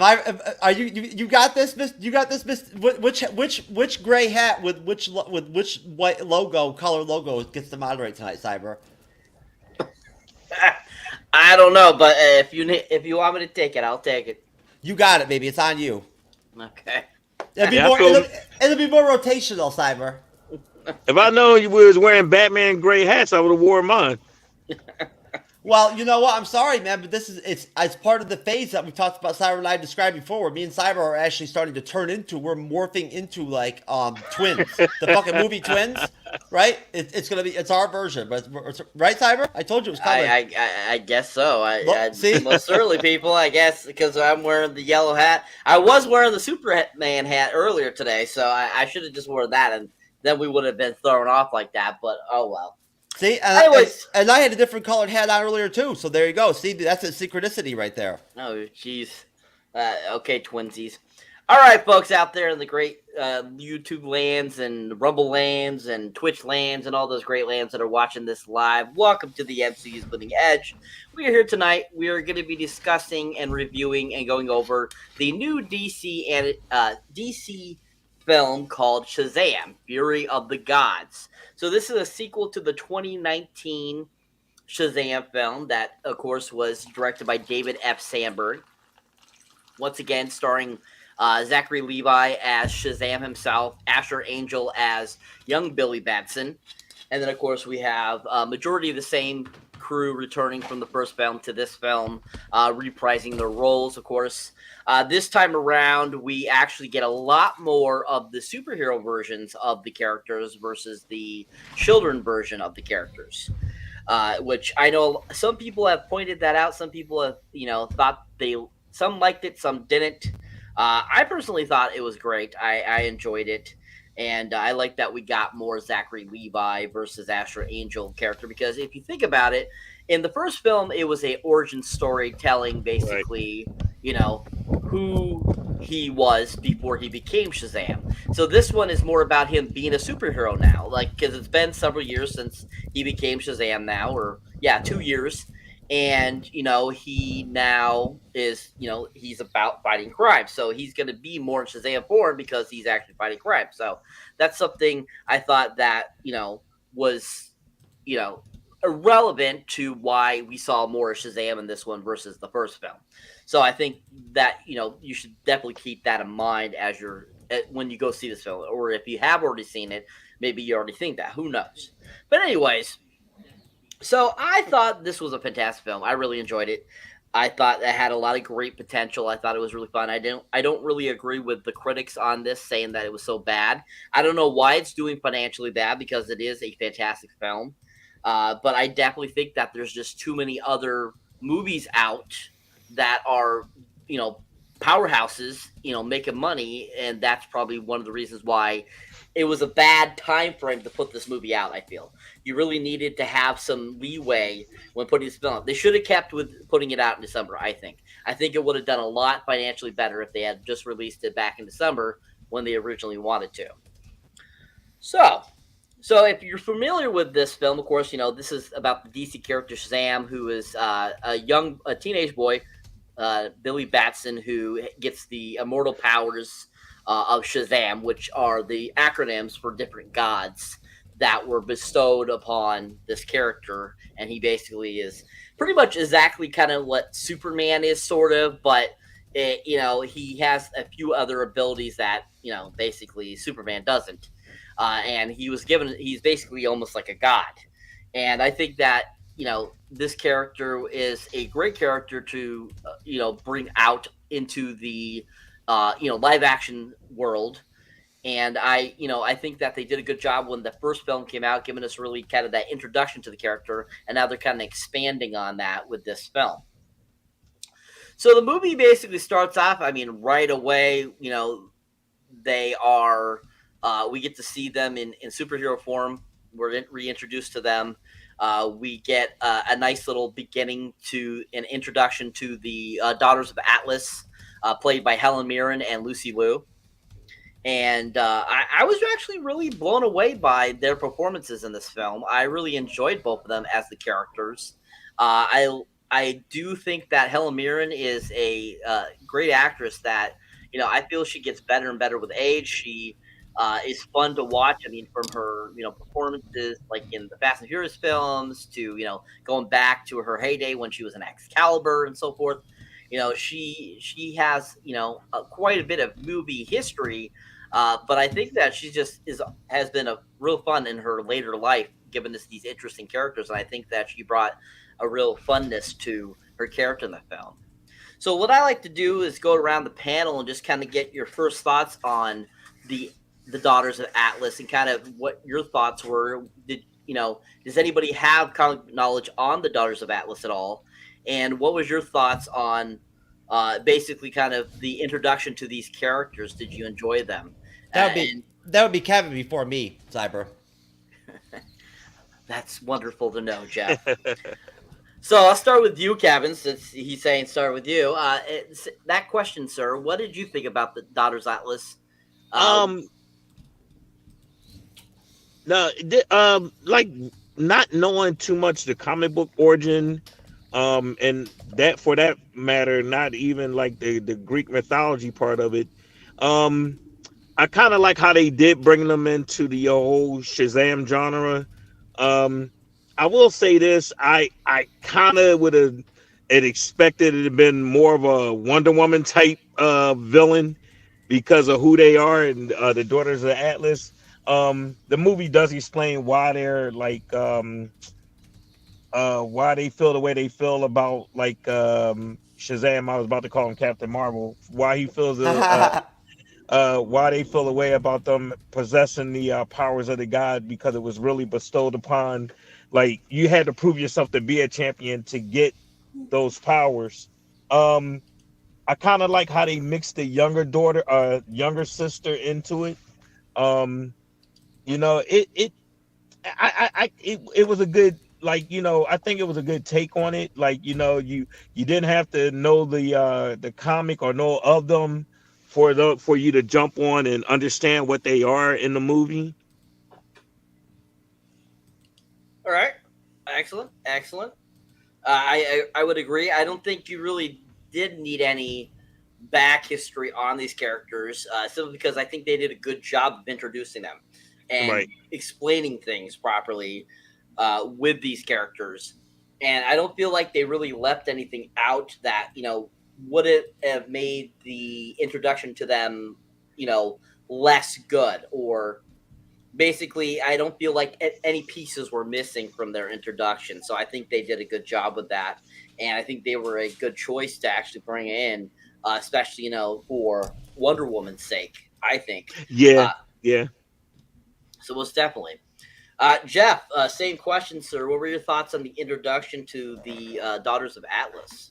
Are you got this? You got this? Which gray hat with which white logo color logo gets to moderate tonight, Cyber? I don't know, but if you want me to take it, I'll take it. You got it, baby. It's on you. Okay. It'll be Yeah, I more. feel It'll be more rotational, Cyber. if I know you was wearing Batman gray hats, I would have wore mine. Well, you know what? I'm sorry, man, but this is it's part of the phase that we talked about. Cyber and I described before. Where me and Cyber are actually starting to turn into. We're morphing into like twins, the fucking movie Twins, right? It's gonna be it's our version, but it's, right, Cyber? I told you it was coming. I guess so. Look, see? Most certainly, people. I guess because I'm wearing the yellow hat. I was wearing the Superman hat earlier today, so I should have just worn that, and then we would have been thrown off like that. But oh well. See, Anyways, and I had a different colored hat on earlier too. So there you go. See, that's a synchronicity right there. oh jeez. Okay, twinsies. All right, folks out there in the great YouTube lands and Rumble lands and Twitch lands and all those great lands that are watching this live, welcome to the MCU's Bleeding Edge. We are here tonight. We are going to be discussing and reviewing and going over the new DC film called Shazam: Fury of the Gods. So this is a sequel to the 2019 Shazam film that, of course, was directed by David F. Sandberg. Once again, starring Zachary Levi as Shazam himself, Asher Angel as young Billy Batson, and then, of course, we have a majority of the same crew returning from the first film to this film, reprising their roles, of course. This time around, we actually get a lot more of the superhero versions of the characters versus the children version of the characters, which I know some people have pointed that out. Some people have, thought some liked it, some didn't. I personally thought it was great. I enjoyed it. And I like that we got more Zachary Levi versus Asher Angel character, because if you think about it, in the first film, it was a origin story telling basically, who he was before he became Shazam. So this one is more about him being a superhero now, because it's been several years since he became Shazam now, 2 years. And, he now is, he's about fighting crime. So he's going to be more in Shazam form because he's actually fighting crime. So that's something I thought that, was, irrelevant to why we saw more of Shazam in this one versus the first film. So I think that, you should definitely keep that in mind when you go see this film. Or if you have already seen it, maybe you already think that. Who knows? But anyways, so I thought this was a fantastic film. I really enjoyed it. I thought it had a lot of great potential. I thought it was really fun. I don't really agree with the critics on this saying that it was so bad. I don't know why it's doing financially bad, because it is a fantastic film. But I definitely think that there's just too many other movies out that are, powerhouses, making money, and that's probably one of the reasons why it was a bad time frame to put this movie out. I feel you really needed to have some leeway when putting this film out. They should have kept with putting it out in December. I think it would have done a lot financially better if they had just released it back in December when they originally wanted to. So if you're familiar with this film, of course, this is about the DC character Shazam, who is a teenage boy, Billy Batson, who gets the immortal powers of Shazam, which are the acronyms for different gods that were bestowed upon this character. And he basically is pretty much exactly kind of what Superman is, sort of, but he has a few other abilities that, basically Superman doesn't. And he's basically almost like a god. And I think that, this character is a great character to, bring out into the, live action world. And I think that they did a good job when the first film came out, giving us really kind of that introduction to the character. And now they're kind of expanding on that with this film. So the movie basically starts off, right away, they are, we get to see them in superhero form. We're reintroduced to them. We get a nice little beginning to an introduction to the Daughters of Atlas, played by Helen Mirren and Lucy Liu. And I was actually really blown away by their performances in this film. I really enjoyed both of them as the characters. I I do think that Helen Mirren is a great actress that, I feel she gets better and better with age. She is fun to watch. I mean, from her, performances like in the Fast and Furious films to, going back to her heyday when she was in Excalibur and so forth. She has, quite a bit of movie history. But I think that she just has been a real fun in her later life, given these interesting characters. And I think that she brought a real funness to her character in the film. So what I like to do is go around the panel and just kind of get your first thoughts on the Daughters of Atlas and kind of what your thoughts were. Does anybody have comic knowledge on the Daughters of Atlas at all? And what was your thoughts on basically kind of the introduction to these characters? Did you enjoy them? That would be Kevin before me, Cyber. That's wonderful to know, Jeff. So I'll start with you, Kevin, since he's saying start with you. That question, sir, what did you think about the Daughters Atlas? Like not knowing too much the comic book origin, and that for that matter, not even like the Greek mythology part of it. I kind of like how they did bring them into the whole Shazam genre. I will say this: I kind of would have expected it to have been more of a Wonder Woman type villain because of who they are and the Daughters of Atlas. The movie does explain why they're like why they feel the way they feel about like Shazam. I was about to call him Captain Marvel. Why he feels why they feel the way about them possessing the powers of the god, because it was really bestowed upon. Like, you had to prove yourself to be a champion to get those powers. I kind of like how they mixed the younger sister into it. It was a good, like, I think it was a good take on it. Like, you didn't have to know the comic or know of them for you to jump on and understand what they are in the movie. All right, excellent. I would agree. I don't think you really did need any back history on these characters, simply because I think they did a good job of introducing them and explaining things properly with these characters. And I don't feel like they really left anything out that, would it have made the introduction to them, less good, or basically, I don't feel like any pieces were missing from their introduction. So I think they did a good job with that. And I think they were a good choice to actually bring in, especially, for Wonder Woman's sake, I think. Yeah. So most definitely. Jeff, same question, sir. What were your thoughts on the introduction to the Daughters of Atlas?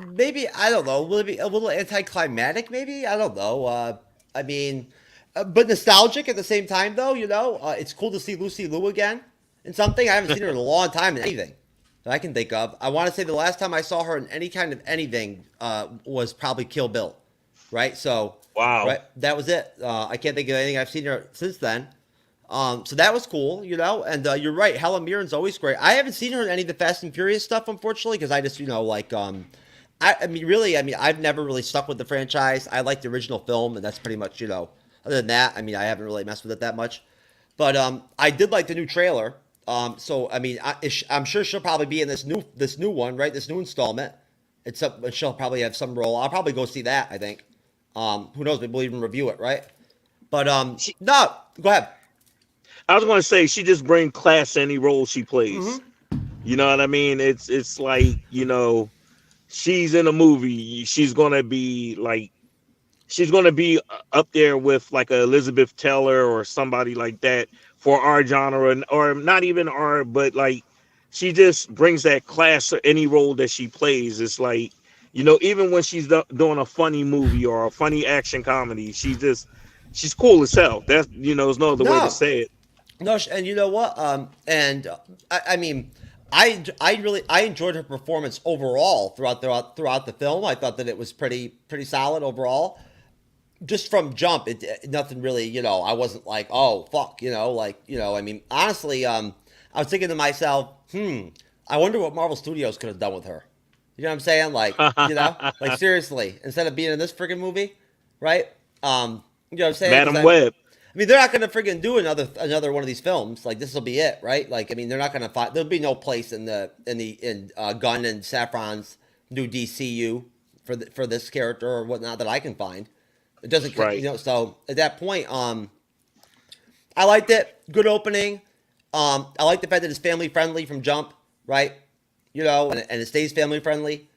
Maybe, I don't know. Will it be a little anticlimactic? Maybe, I don't know. I mean, but nostalgic at the same time, though. It's cool to see Lucy Liu again in something. I haven't seen her in a long time in anything that I can think of. I want to say the last time I saw her in any kind of anything was probably Kill Bill, right? So wow, right, that was it. I can't think of anything I've seen her since then. So that was cool, and you're right. Helen Mirren's always great. I haven't seen her in any of the Fast and Furious stuff, unfortunately, because I just, I've never really stuck with the franchise. I like the original film, and that's pretty much, other than that, I haven't really messed with it that much. But I did like the new trailer. So, I'm sure she'll probably be in this new one, right? This new installment. She'll probably have some role. I'll probably go see that, I think. Who knows? Maybe we'll even review it, right? But, no, go ahead. I was going to say, she just brings class to any role she plays. Mm-hmm. You know what I mean? It's like, she's in a movie. She's going to be up there with like a Elizabeth Taylor or somebody like that for our genre, or not even our, but like, she just brings that class to any role that she plays. It's like, even when she's doing a funny movie or a funny action comedy, she's cool as hell. That's, there's no other way to say it. No, and you know what? I enjoyed her performance overall throughout the film. I thought that it was pretty solid overall. Just from jump, nothing really. I wasn't like, oh fuck, honestly, I was thinking to myself, I wonder what Marvel Studios could have done with her. You know what I'm saying? Like, you know, like seriously, instead of being in this freaking movie, right? You know what I'm saying? Because Madam Web. I mean, they're not gonna freaking do another one of these films. Like, this will be it, right? Like, I mean, they're not gonna find. There'll be no place in Gunn and Saffron's new DCU for this character or whatnot that I can find. It doesn't, Right. you know. So at that point, I liked it. Good opening. I like the fact that it's family friendly from jump, right? You know, and it stays family friendly,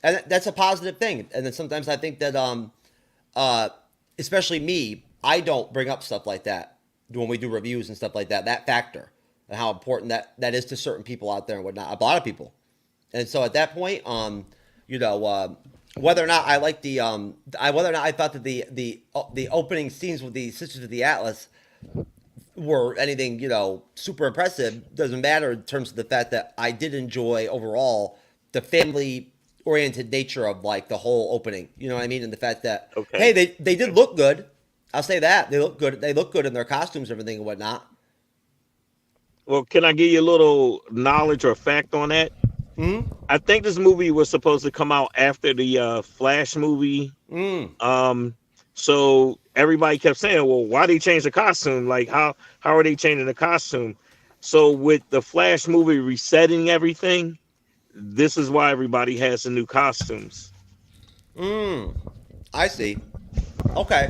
and that's a positive thing. And then sometimes I think that, especially me, I don't bring up stuff like that when we do reviews and stuff like that. That factor and how important that is to certain people out there and whatnot. A lot of people, and so at that point, you know, whether or not I like whether or not I thought that the opening scenes with the Sisters of the Atlas were anything, you know, super impressive doesn't matter in terms of the fact that I did enjoy overall the family oriented nature of like the whole opening. You know what I mean? And the fact that hey, they did look good. I'll say that. They look good. They look good in their costumes, everything and whatnot. Well, can I give you a little knowledge or fact on that? Mm-hmm. I think this movie was supposed to come out after the Flash movie. So everybody kept saying, well, why they change the costume? Like, how are they changing the costume? So with the Flash movie resetting everything, this is why everybody has the new costumes. I see. Okay.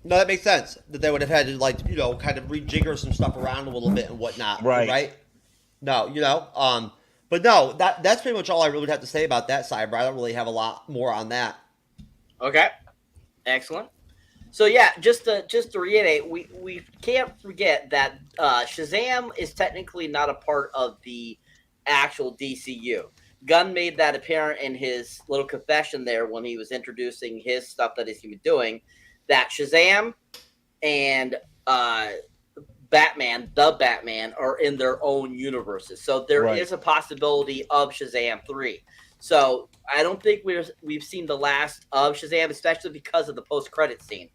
No, that makes sense. That they would have had to, like, you know, kind of rejigger some stuff around a little bit and whatnot. Right? No, you know, but no, that's pretty much all I really would have to say about that, Cyber. I don't really have a lot more on that. Okay. Excellent. So yeah, just to reiterate, we can't forget that Shazam is technically not a part of the actual DCU. Gunn made that apparent in his little confession there when he was introducing his stuff that he's going to be doing, that Shazam and Batman, the Batman, are in their own universes. So there is a possibility of Shazam 3. So I don't think we've seen the last of Shazam, especially because of the post-credit scene.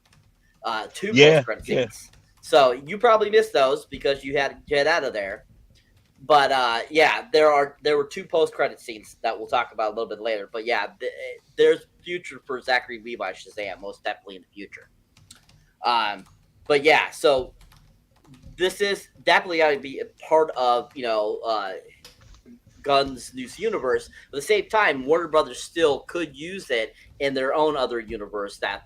Two post-credit scenes. So you probably missed those because you had to get out of there. But yeah, there were two post-credit scenes that we'll talk about a little bit later. But yeah, there's future for Zachary Levi Shazam, most definitely in the future. But yeah, so this is definitely going to be a part of, you know, Gunn's new universe. But at the same time, Warner Brothers still could use it in their own other universe that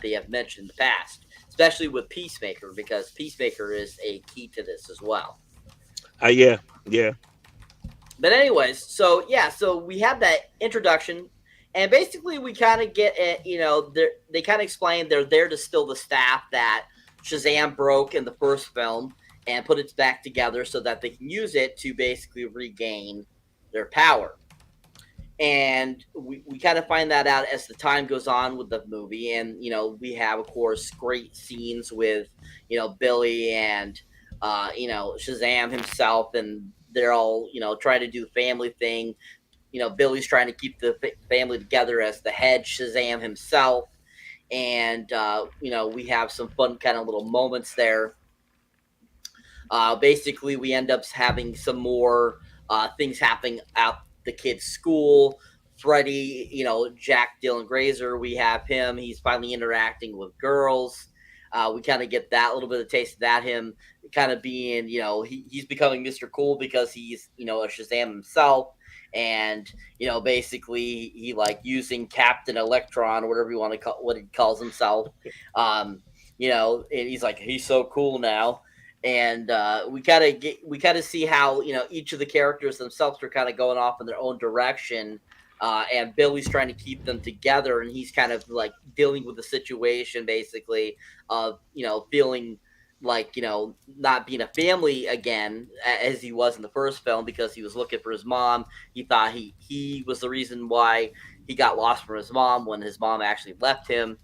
they have mentioned in the past, especially with Peacemaker, because Peacemaker is a key to this as well. Yeah. But anyways, so yeah, so we have that introduction, and basically we kind of get it, you know, they kind of explain they're there to steal the staff that Shazam broke in the first film and put it back together so that they can use it to basically regain their power. And we kind of find that out as the time goes on with the movie. And, you know, we have, of course, great scenes with, you know, Billy and, you know, Shazam himself. And they're all, you know, trying to do the family thing. You know, Billy's trying to keep the family together as the head Shazam himself. And, you know, we have some fun kind of little moments there. Basically, we end up having some more things happening at the kid's school. Freddie, you know, Jack Dylan Grazer, we have him. He's finally interacting with girls. We kind of get that little bit of taste of that, him kind of being, you know, he's becoming Mr. Cool because he's, you know, a Shazam himself. And, you know, basically he like using Captain Electron or whatever you want to call what he calls himself. You know, and he's like, he's so cool now. And we kind of see how, you know, each of the characters themselves are kind of going off in their own direction, and Billy's trying to keep them together, and he's kind of like dealing with the situation basically of, you know, feeling like, you know, not being a family again as he was in the first film because he was looking for his mom. He thought he was the reason why he got lost from his mom when his mom actually left him.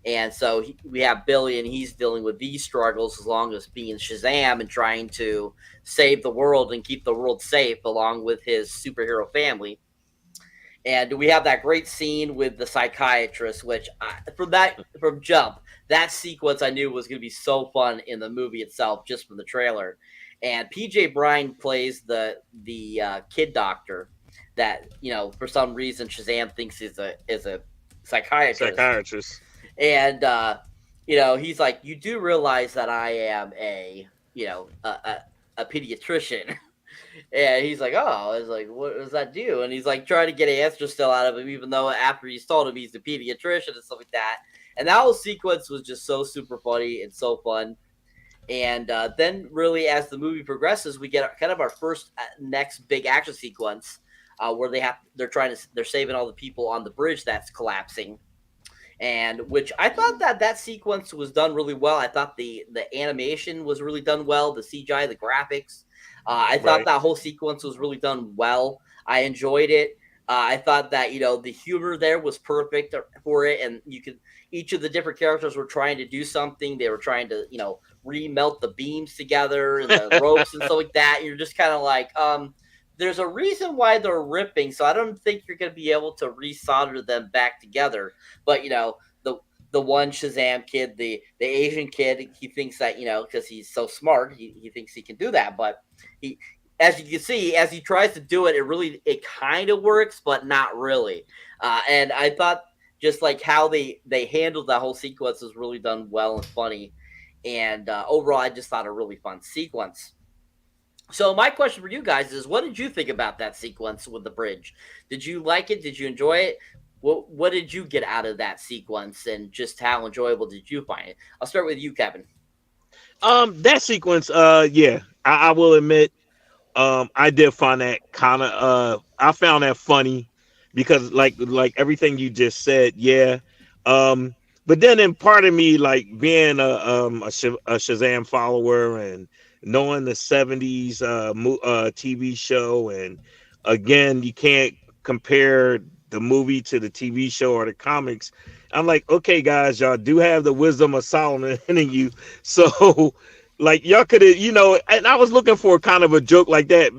And so we have Billy, and he's dealing with these struggles as long as being Shazam and trying to save the world and keep the world safe along with his superhero family. And we have that great scene with the psychiatrist, which from jump, that sequence I knew was going to be so fun in the movie itself, just from the trailer. and PJ Bryan plays the kid doctor that for some reason Shazam thinks is a psychiatrist. And he's like, you do realize that I am a pediatrician. And he's like, oh, I was like, what does that do? And he's like trying to get answers still out of him, even though after he's told him he's a pediatrician and stuff like that. And that whole sequence was just so super funny and so fun. And then really as the movie progresses, we get kind of our first next big action sequence where they're saving all the people on the bridge that's collapsing. And which I thought that sequence was done really well. I thought the animation was really done well, the CGI, the graphics. I thought that whole sequence was really done well. I enjoyed it. I thought that the humor there was perfect for it, and each of the different characters were trying to do something. They were trying to remelt the beams together and the ropes and stuff like that. And you're just kind of like, there's a reason why they're ripping, so I don't think you're going to be able to resolder them back together. But the one Shazam kid, the Asian kid, he thinks that because he's so smart, he thinks he can do that. But as you can see, as he tries to do it, it kind of works, but not really. And I thought just like how they handled that whole sequence was really done well and funny. And overall, I just thought a really fun sequence. So my question for you guys is, what did you think about that sequence with the bridge? Did you like it? Did you enjoy it? What did you get out of that sequence, and just how enjoyable did you find it? I'll start with you, Kevin. That sequence, yeah, I will admit, I did find that kind of, I found that funny because like everything you just said, yeah. But then in part of me, like being a Shazam follower and knowing the 70s TV show, and again, you can't compare the movie to the TV show or the comics. I'm like, okay, guys, y'all do have the wisdom of Solomon in you. So like y'all could have, and I was looking for kind of a joke like that,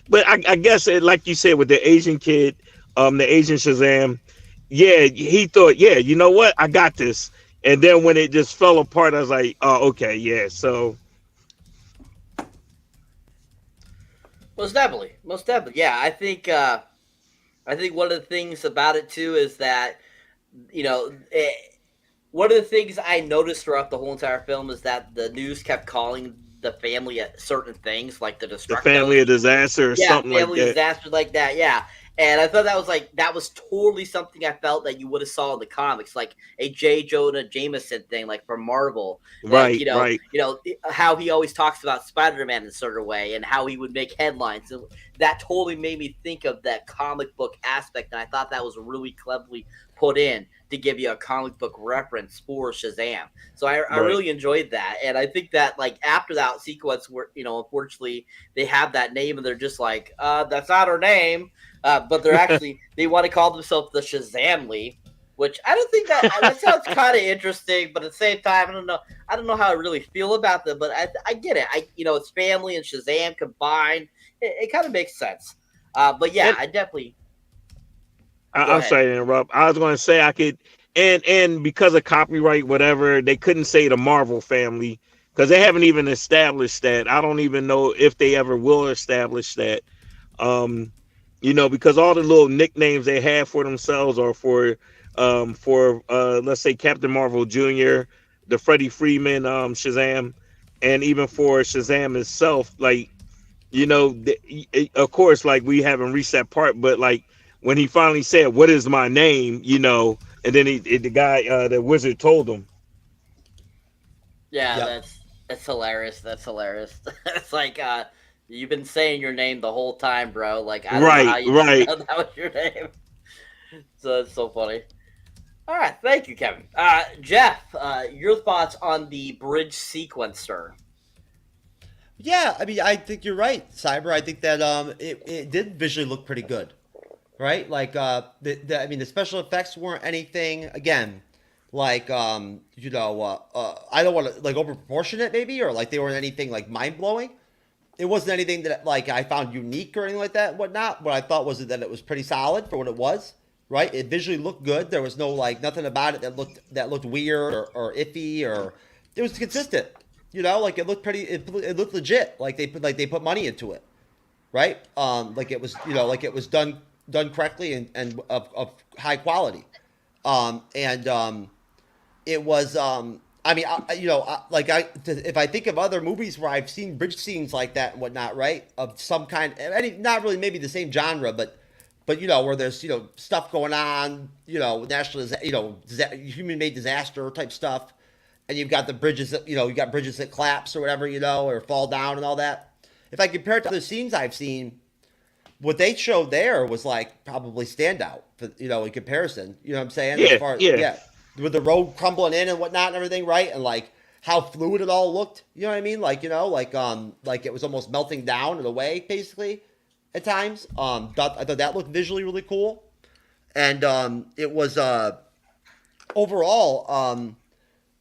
but I guess like you said with the Asian kid, the Asian Shazam, yeah, he thought, yeah, you know what? I got this. And then when it just fell apart, I was like, oh, okay, yeah. So most definitely. Yeah, I think one of the things about it too is that one of the things I noticed throughout the whole entire film is that the news kept calling the family at certain things, like the Destructos. The family of disaster or something like that. Family disaster like that, yeah. And I thought that was totally something I felt that you would have saw in the comics, like a J. Jonah Jameson thing, like from Marvel. Like, right. How he always talks about Spider-Man in a certain way, and how he would make headlines. And that totally made me think of that comic book aspect, and I thought that was really cleverly put in to give you a comic book reference for Shazam. So I really enjoyed that. And I think that like after that sequence where, unfortunately they have that name and they're just like, that's not her name. But they're actually, they want to call themselves the Shazamly, which I don't think that sounds kind of interesting, but at the same time, I don't know how I really feel about them, but I get it. It's family and Shazam combined. It kind of makes sense. But yeah, I definitely. I'm sorry to interrupt. I was going to say I could, and because of copyright, whatever, they couldn't say the Marvel family because they haven't even established that. I don't even know if they ever will establish that. Because all the little nicknames they have for themselves are for let's say Captain Marvel Jr., the Freddie Freeman Shazam, and even for Shazam itself, like of course, like we haven't reached that part, but like when he finally said, "What is my name?" And then the guy, the wizard, told him. Yeah, yep. That's hilarious. That's hilarious. It's like you've been saying your name the whole time, bro. Like I don't know how you know that was your name. So it's so funny. All right, thank you, Kevin. Jeff, your thoughts on the bridge sequence, sir? Yeah, I mean, I think you're right, Cyber. I think that it did visually look pretty good. Right, like the special effects weren't anything. Again, like I don't want to like over proportionate maybe, or like they weren't anything like mind blowing. It wasn't anything that like I found unique or anything like that, and whatnot. What I thought was that it was pretty solid for what it was. Right, it visually looked good. There was no like nothing about it that looked weird or iffy, or it was consistent. You know, like it looked pretty. It looked legit. Like they put money into it, right? Like it was, you know, like it was done correctly and of high quality. And it was. I mean, you know, if I think of other movies where I've seen bridge scenes like that and whatnot, right, of some kind, not really maybe the same genre, but you know, where there's, you know, stuff going on, you know, national, you know, human-made disaster type stuff, and you've got the bridges that, you know, you got bridges that collapse or whatever, you know, or fall down and all that. If I compare it to other scenes I've seen, what they showed there was like probably standout, you know, in comparison. You know what I'm saying? As Yeah, far yeah. yeah, with the road crumbling in and whatnot and everything, right? And like how fluid it all looked. You know what I mean? Like, you know, like it was almost melting down in a way, basically, at times. I thought that looked visually really cool, and it was overall.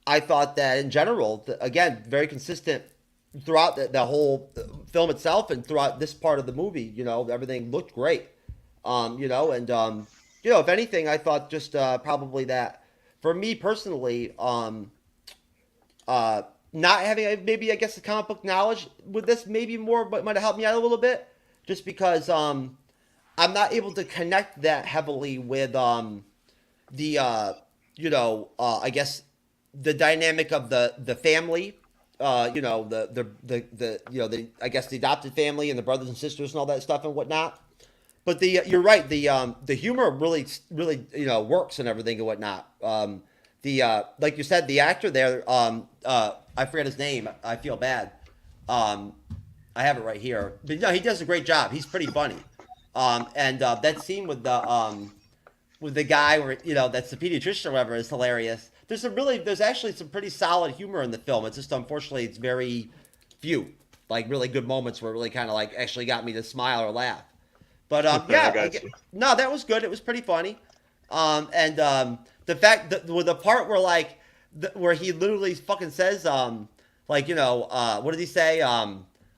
I thought that in general, again, very consistent throughout the whole film itself and throughout this part of the movie. You know, everything looked great. You know, and you know, if anything, I thought just probably that for me personally, not having maybe I guess the comic book knowledge with this maybe more, but might have helped me out a little bit, just because I'm not able to connect that heavily with the you know, I guess the dynamic of the family, you know, the you know, the I guess the adopted family and the brothers and sisters and all that stuff and whatnot. But the you're right, the humor really you know works and everything and whatnot. The like you said, the actor there, I forget his name. I feel bad. I have it right here, but no, he does a great job. He's pretty funny. And that scene with the guy where, you know, that's the pediatrician or whatever is hilarious. There's actually some pretty solid humor in the film. It's just unfortunately it's very few like really good moments where it really kind of like actually got me to smile or laugh. But yeah, no, that was good. It was pretty funny. And the fact that with the part where like where he literally fucking says like, you know, what did he say,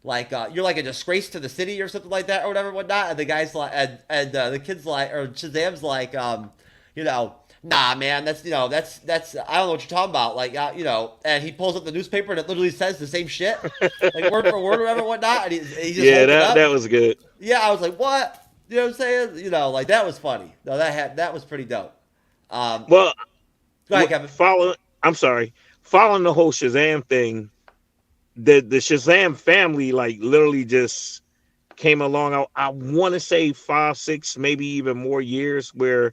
like you're like a disgrace to the city or something like that or whatever whatnot, and the guy's like and the kid's like, or Shazam's like, you know, nah man, that's, you know, that's I don't know what you're talking about, like, you know, and he pulls up the newspaper and it literally says the same shit like word for word or whatever whatnot, and he just Yeah, holds it up. that was good. Yeah, I was like, what? You know what I'm saying? You know, like that was funny. No, that was pretty dope. Well, Go ahead, Kevin. I'm sorry, following the whole Shazam thing, the Shazam family like literally just came along. I want to say 5, 6, maybe even more years where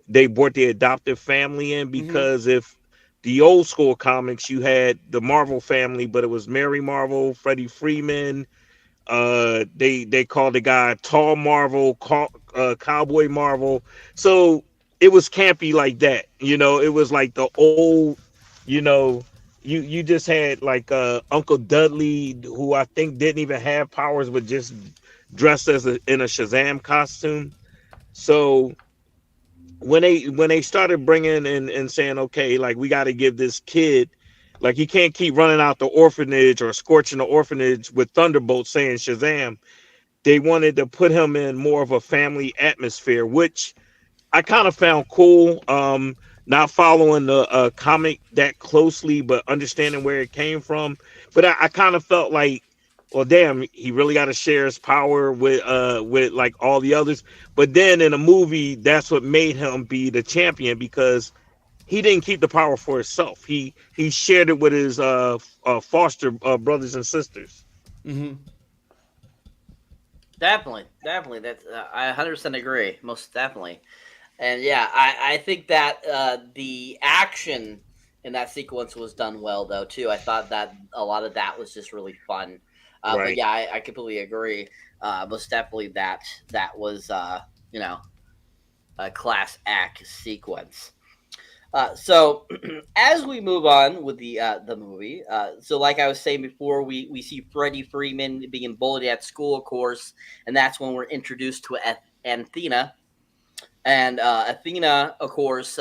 they brought the adoptive family in, because if the old school comics, you had the Marvel family, but it was Mary Marvel, Freddie Freeman. They called the guy Tall Marvel, Cowboy Marvel. So it was campy like that. You know, it was like the old, you know, you just had like Uncle Dudley, who I think didn't even have powers, but just dressed as in a Shazam costume. So when they started bringing in and saying, okay, like we got to give this kid, like he can't keep running out the orphanage or scorching the orphanage with thunderbolts saying Shazam. They wanted to put him in more of a family atmosphere, which I kind of found cool. Not following the comic that closely, but understanding where it came from. But I kind of felt like, well, damn, he really got to share his power with like all the others. But then in a movie, that's what made him be the champion, because he didn't keep the power for himself. He shared it with his foster brothers and sisters. Definitely. That's I 100% agree. Most definitely. And yeah, I think that the action in that sequence was done well, though, too. I thought that a lot of that was just really fun. But Right. yeah, I completely agree. Most definitely that was, you know, a class act sequence. So as we move on with the movie, so like I was saying before, we see Freddie Freeman being bullied at school, of course, and that's when we're introduced to Athena. And Athena, of course,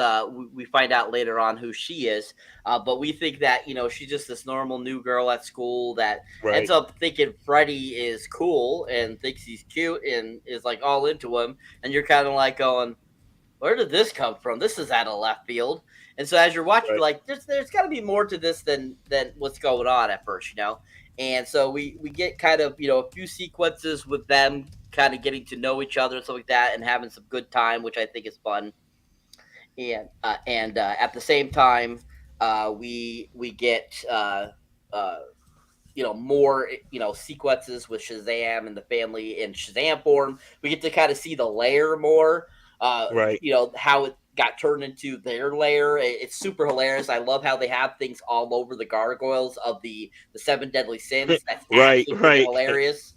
we find out later on who she is. But we think that, you know, she's just this normal new girl at school that ends Right. up thinking Freddie is cool and thinks he's cute and is like all into him. And you're kind of like going, where did this come from? This is out of left field. And so as you're watching, Right. you're like, there's got to be more to this than what's going on at first, you know. And so we get kind of, you know, a few sequences with them kind of getting to know each other and stuff like that, and having some good time, which I think is fun. And at the same time, we get you know, more, you know, sequences with Shazam and the family in Shazam form. We get to kind of see the lair more. Right. You know, how it got turned into their lair. It's super hilarious. I love how they have things all over the gargoyles of the seven deadly sins. That's Right, actually right. hilarious.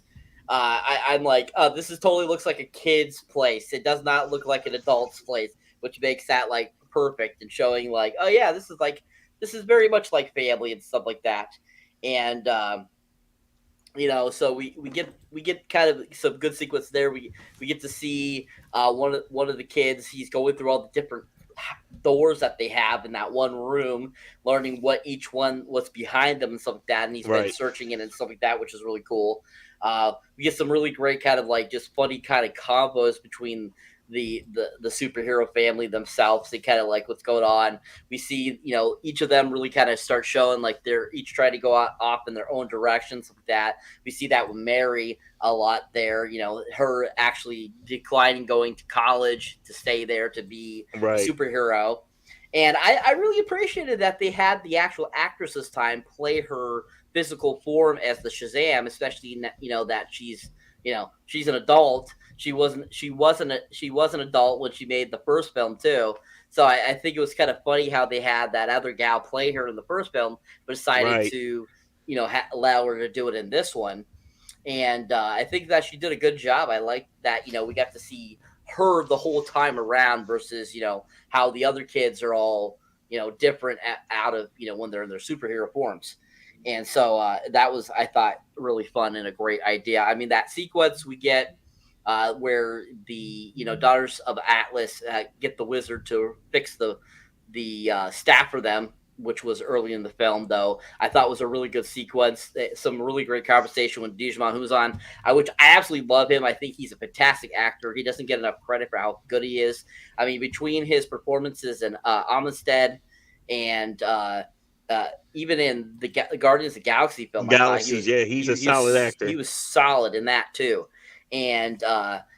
I'm like, oh, this is totally looks like a kid's place. It does not look like an adult's place, which makes that like perfect and showing like, oh yeah, this is very much like family and stuff like that. And you know, so we get kind of some good sequence there. We get to see one of the kids. He's going through all the different doors that they have in that one room, learning what's behind them and stuff like that. And he's been Right. searching it and stuff like that, which is really cool. We get some really great kind of like just funny kind of combos between the superhero family themselves and kind of like what's going on. We see, you know, each of them really kind of start showing like they're each trying to go off in their own directions like that. We see that with Mary a lot there, you know, her actually declining going to college to stay there to be Right. a superhero. And I really appreciated that they had the actual actress this time play her physical form as the Shazam, especially, you know, that she's an adult. She wasn't an adult when she made the first film too. So I think it was kind of funny how they had that other gal play her in the first film, but decided Right. to, you know, allow her to do it in this one. And I think that she did a good job. I like that, you know, we got to see her the whole time around versus, you know, how the other kids are all, you know, different out of, you know, when they're in their superhero forms. And so that was, I thought, really fun and a great idea. I mean, that sequence we get where the, you know, Daughters of Atlas get the wizard to fix the staff for them, which was early in the film, though, I thought was a really good sequence. Some really great conversation with Djimon Hounsou, which I absolutely love him. I think he's a fantastic actor. He doesn't get enough credit for how good he is. I mean, between his performances in Amistad and even in the Guardians of the Galaxy film, Galaxies, yeah, he's a solid actor. He was solid in that too. And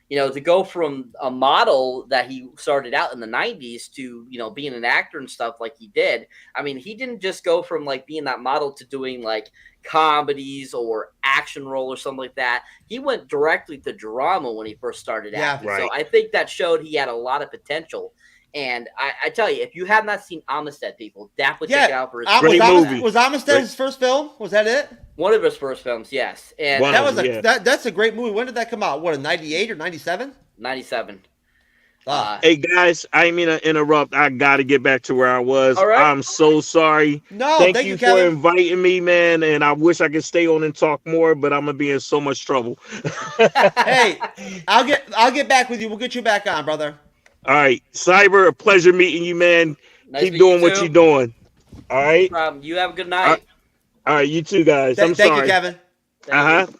you know, to go from a model that he started out in the 90s to, you know, being an actor and stuff like he did. I mean, he didn't just go from like being that model to doing like comedies or action role or something like that. He went directly to drama when he first started acting. right. So I think that showed he had a lot of potential. And I tell you, if you have not seen Amistad, people, definitely check it out for his Great movie. Was Amistad his first film? Was that it? one of his first films, yes. And One That of was them, that's a great movie. When did that come out? What, in 98 or 97? 97. Hey guys, I didn't mean to interrupt. I got to get back to where I was. All right. I'm so sorry. No, thank thank you you, for Kevin. inviting me, man. And I wish I could stay on and talk more, but I'm gonna be in so much trouble. Hey, I'll get back with you. We'll get you back on, brother. All right, Cyber, a pleasure meeting you, man. Nice Keep meeting doing you what too. you're doing. All right. No problem. You have a good night. All right, you too, guys. I'm Thank sorry. you, Kevin. Thank you.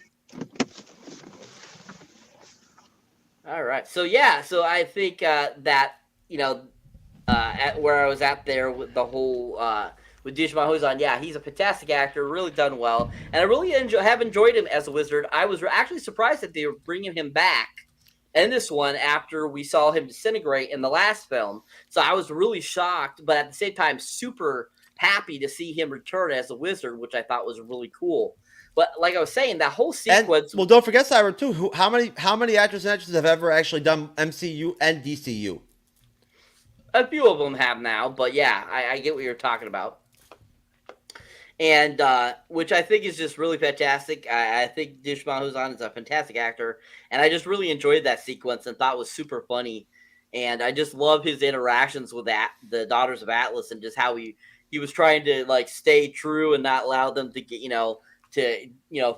All right. So yeah, so I think that, you know, at where I was at there with the whole with Djimon Hounsou, yeah, he's a fantastic actor, really done well, and I really have enjoyed him as a wizard. I was actually surprised that they were bringing him back in this one after we saw him disintegrate in the last film. So I was really shocked, but at the same time, super happy to see him return as a wizard, which I thought was really cool. But like I was saying, that whole sequence. Well, don't forget, Cyber, too. How many actors and actresses have ever actually done MCU and DCU? A few of them have now, but yeah, I get what you're talking about. And which I think is just really fantastic. I think Djimon Hounsou is a fantastic actor, and I just really enjoyed that sequence and thought it was super funny. And I just love his interactions with the Daughters of Atlas, and just how he was trying to like stay true and not allow them to get,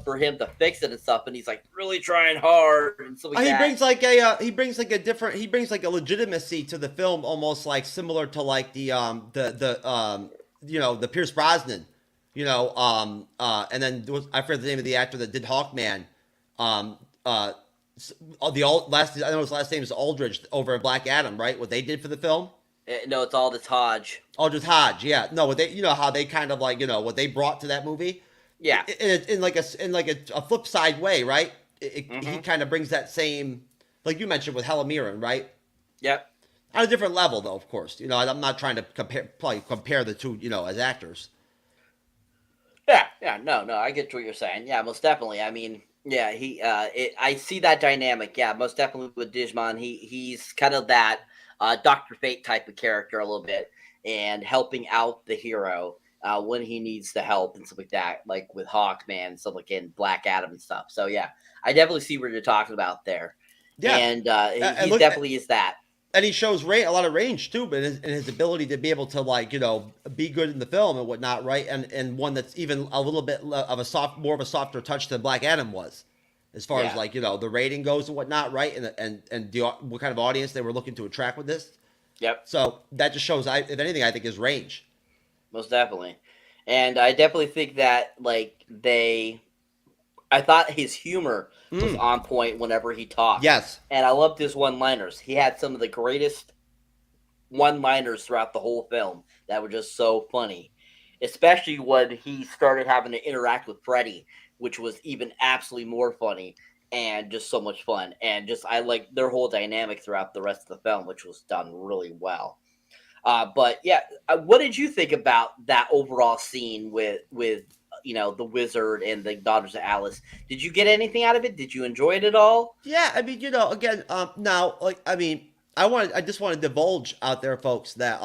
for him to fix it and stuff. And he's like really trying hard and stuff like that. He brings like a legitimacy to the film, almost like similar to like the Pierce Brosnan. And then I forget the name of the actor that did Hawkman. I know his last name is Aldridge over at Black Adam, right? What they did for the film. No, it's all the Taj. Oh, just Hodge, yeah. No, what they, you know how they kind of like, you know, what they brought to that movie, Yeah. in like a flip side way, right? He Mhm. kind of brings that same, like you mentioned with Helen Mirren, right? Yep. On a different level, though, of course. You know, I'm not trying to compare the two, you know, as actors. Yeah, no, I get what you're saying. Yeah, most definitely. I mean, yeah, I see that dynamic. Yeah, most definitely with Djimon. He's kind of that Dr. Fate type of character a little bit, and helping out the hero when he needs the help and stuff like that, like with Hawkman and stuff like in Black Adam and stuff. So yeah, I definitely see what you're talking about there, Yeah, and and he look, definitely is that. and he shows a lot of range too, but his ability to be able to like, you know, be good in the film and whatnot, right? And one that's even a little bit of more of a softer touch than Black Adam was, as far as Yeah. like, you know, the rating goes and whatnot, right? And what kind of audience they were looking to attract with this. Yep. So that just shows, if anything, I think his range. Most definitely. And I definitely think that I thought his humor was on point whenever he talked. Yes. And I loved his one-liners. He had some of the greatest one-liners throughout the whole film that were just so funny. Especially when he started having to interact with Freddy, which was even absolutely more funny and just so much fun. And just I like their whole dynamic throughout the rest of the film, which was done really well. But yeah, what did you think about that overall scene with you know the wizard and the daughters of Alice? Did you get anything out of it? Did you enjoy it at all? Yeah, I mean, you know, again, now, like, I mean, I just want to divulge out there, folks, that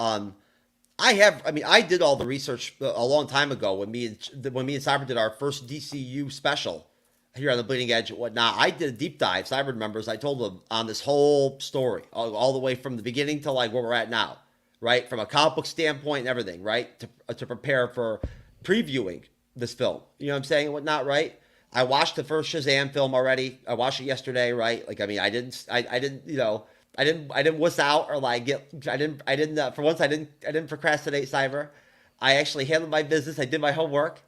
I did all the research a long time ago when me and Cyber did our first DCU special here on the Bleeding Edge and whatnot. I did a deep dive. Cyber remembers. I told them on this whole story, all the way from the beginning to like where we're at now, right? From a comic book standpoint and everything, right? To prepare for previewing this film, you know what I'm saying, and whatnot, right? I watched the first Shazam film already. I watched it yesterday, right? Like, I mean, I didn't, you know, I didn't wuss out or like for once, I didn't procrastinate, Cyber. I actually handled my business. I did my homework,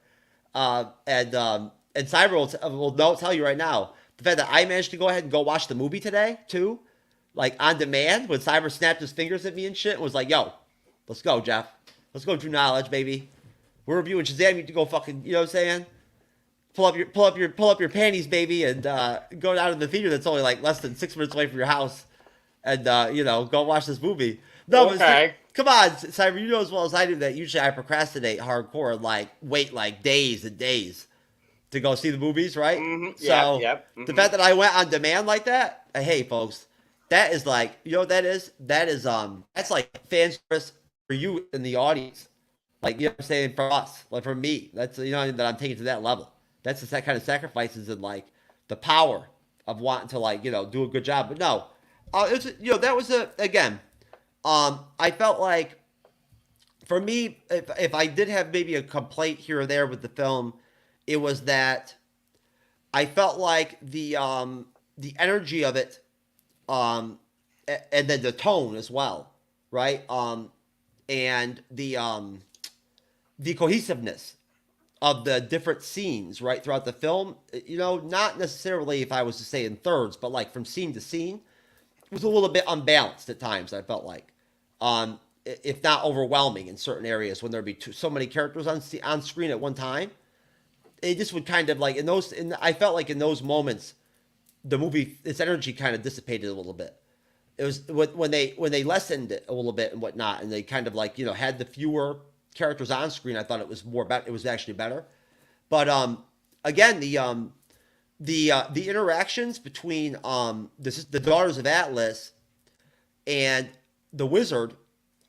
and Cyber will tell you right now the fact that I managed to go ahead and go watch the movie today too, like on demand when Cyber snapped his fingers at me and shit and was like, "Yo, let's go, Jeff. Let's go TrueKnowledge, baby. We're reviewing Shazam. You need to go fucking, you know what I'm saying? Pull up your panties, baby, and go down to the theater that's only like less than 6 minutes away from your house, and you know, go watch this movie." No, Okay. but come on, Cyber, you know as well as I do that usually I procrastinate hardcore and like wait like days and days to go see the movies, right? Mm-hmm. So Yep. the fact that I went on demand like that, hey folks, that is like, you know what that is? That's like fan service for you in the audience. Like, you know what I'm saying, for us, like for me, that's, you know, that I'm taking to that level. That's the kind of sacrifices and like the power of wanting to like, you know, do a good job. But no, it's, you know, that was again, I felt like for me, if I did have maybe a complaint here or there with the film, it was that I felt like the energy of it, and then the tone as well, right? And the cohesiveness of the different scenes, right, throughout the film, you know, not necessarily if I was to say in thirds, but like from scene to scene, it was a little bit unbalanced at times, I felt like. If not overwhelming in certain areas when there'd be so many characters on screen at one time. It just would kind of like, I felt like in those moments, the movie, its energy kind of dissipated a little bit. It was when they lessened it a little bit and whatnot, and they kind of like, you know, had the fewer characters on screen. I thought it was it was actually better. But again, the interactions between the Daughters of Atlas and the Wizard,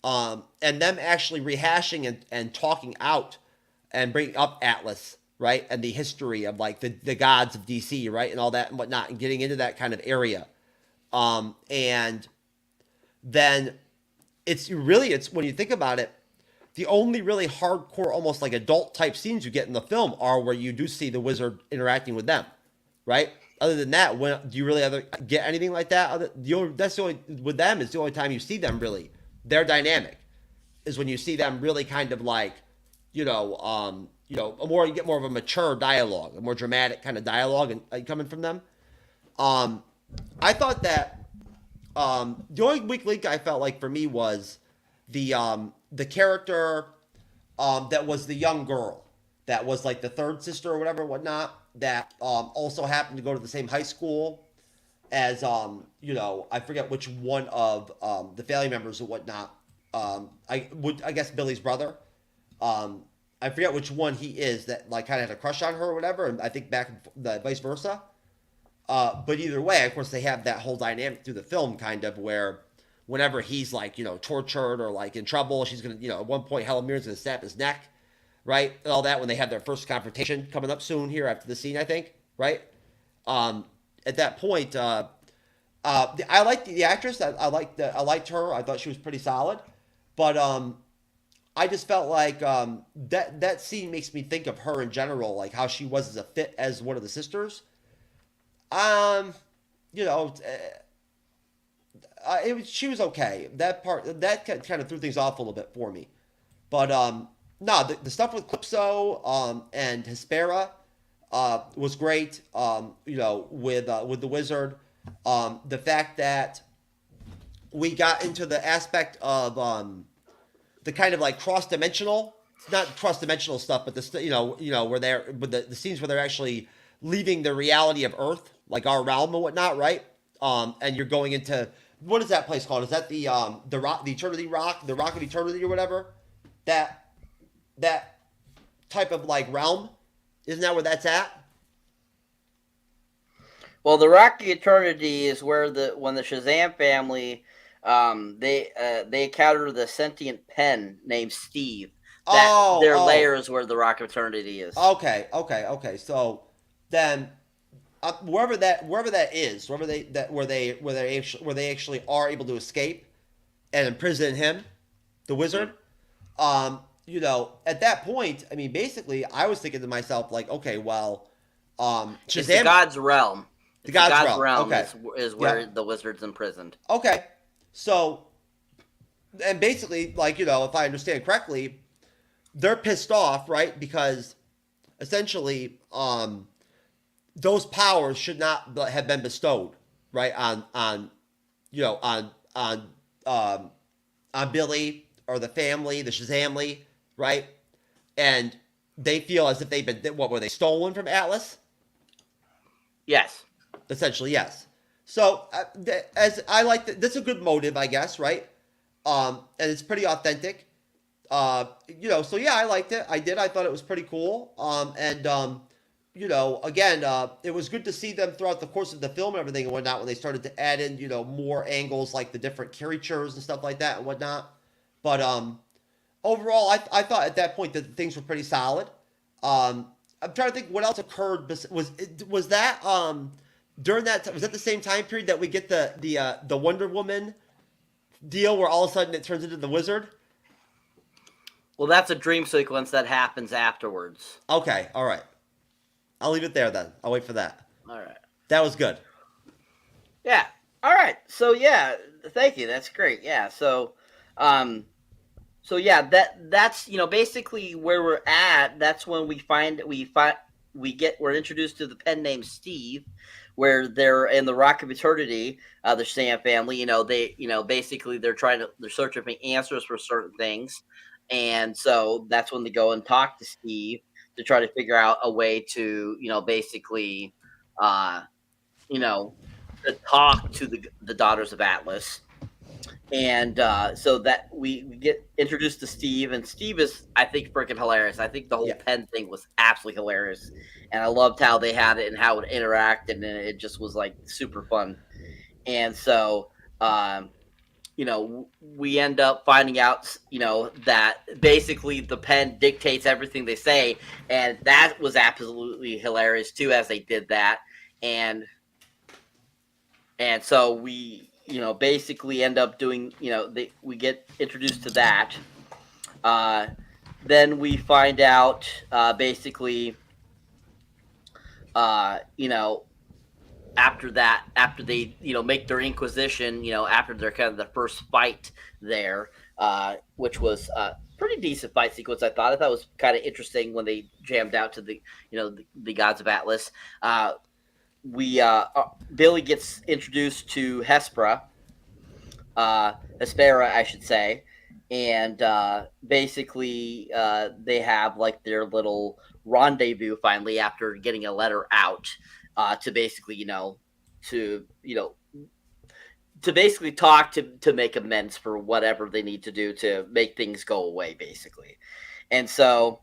and them actually rehashing and talking out and bringing up Atlas, right, and the history of like the gods of DC, right, and all that and whatnot, and getting into that kind of area, and then it's when you think about it, the only really hardcore, almost like adult type scenes you get in the film are where you do see the Wizard interacting with them, right? Other than that, do you really ever get anything like that? That's the only, with them, is the only time you see them really. Their dynamic is when you see them really kind of like, you know, you get more of a mature dialogue, a more dramatic kind of dialogue and coming from them. I thought that the only weak link I felt like for me was the character that was the young girl that was like the third sister or whatever, whatnot, that also happened to go to the same high school as I forget which one of the family members or whatnot. I guess Billy's brother. I forget which one he is that like kind of had a crush on her or whatever, and I think back the vice versa. But either way, of course, they have that whole dynamic through the film, kind of where whenever he's like tortured or like in trouble, she's gonna at one point Helen Mirren's gonna snap his neck, right, and all that when they have their first confrontation coming up soon here after the scene, I think, right. At that point, I liked the actress. I liked her. I thought she was pretty solid, but I just felt like that scene makes me think of her in general, like how she was as a fit as one of the sisters. She was okay. That part that kind of threw things off a little bit for me, but no, the stuff with Calypso and Hespera was great. With the Wizard, the fact that we got into the aspect of the kind of like cross-dimensional, not cross-dimensional stuff, but where they're with the scenes where they're actually leaving the reality of Earth, like our realm and whatnot, right? And you're going into, what is that place called? Is that the rock, the Eternity Rock, the Rock of Eternity or whatever? That type of like realm, isn't that where that's at? Well, the Rock of Eternity is where when the Shazam family they encounter the sentient pen named Steve. Their lair is where the Rock of Eternity is. Okay. So then, wherever that is, where they actually are able to escape and imprison him, the Wizard. At that point, I mean, basically, I was thinking to myself, like, okay, well, Shazam, it's the God's realm. The God's realm. Okay. is where the Wizard's imprisoned. Okay. So, and basically, like, if I understand correctly, they're pissed off, right? Because essentially, those powers should not have been bestowed, right, on Billy or the family, the Shazamly, right? And they feel as if they've been, what were they, stolen from Atlas? Yes. Essentially, yes. So, as I like that's a good motive, I guess, right? And it's pretty authentic. So yeah, I liked it. I did. I thought it was pretty cool. Again, it was good to see them throughout the course of the film and everything and whatnot when they started to add in, more angles like the different caricatures and stuff like that and whatnot. But overall, I thought at that point that things were pretty solid. I'm trying to think what else occurred. Was that during that? Was that the same time period that we get the Wonder Woman deal where all of a sudden it turns into the Wizard? Well, that's a dream sequence that happens afterwards. Okay, all right. I'll leave it there then. I'll wait for that. All right. That was good. Yeah. All right. So yeah, thank you. That's great. Yeah. So yeah, that's basically where we're at. That's when we're introduced to the pen name Steve, where they're in the Rock of Eternity, the Shazam family. Basically they're searching for answers for certain things. And so that's when they go and talk to Steve to try to figure out a way to, basically, to talk to the daughters of Atlas. And so that we get introduced to Steve, and Steve is, I think, freaking hilarious. I think the whole pen thing was absolutely hilarious. And I loved how they had it and how it interacted, and it just was like super fun. And so, we end up finding out, that basically the pen dictates everything they say. And that was absolutely hilarious too, as they did that. And so we, basically end up doing, we get introduced to that. Then we find out, basically, after they, make their Inquisition, after their kind of the first fight there, which was a pretty decent fight sequence, I thought. It was kind of interesting when they jammed out to the gods of Atlas. Billy gets introduced to Hespera, I should say, and basically they have like their little rendezvous finally after getting a letter out to basically to to basically talk to make amends for whatever they need to do to make things go away basically. And so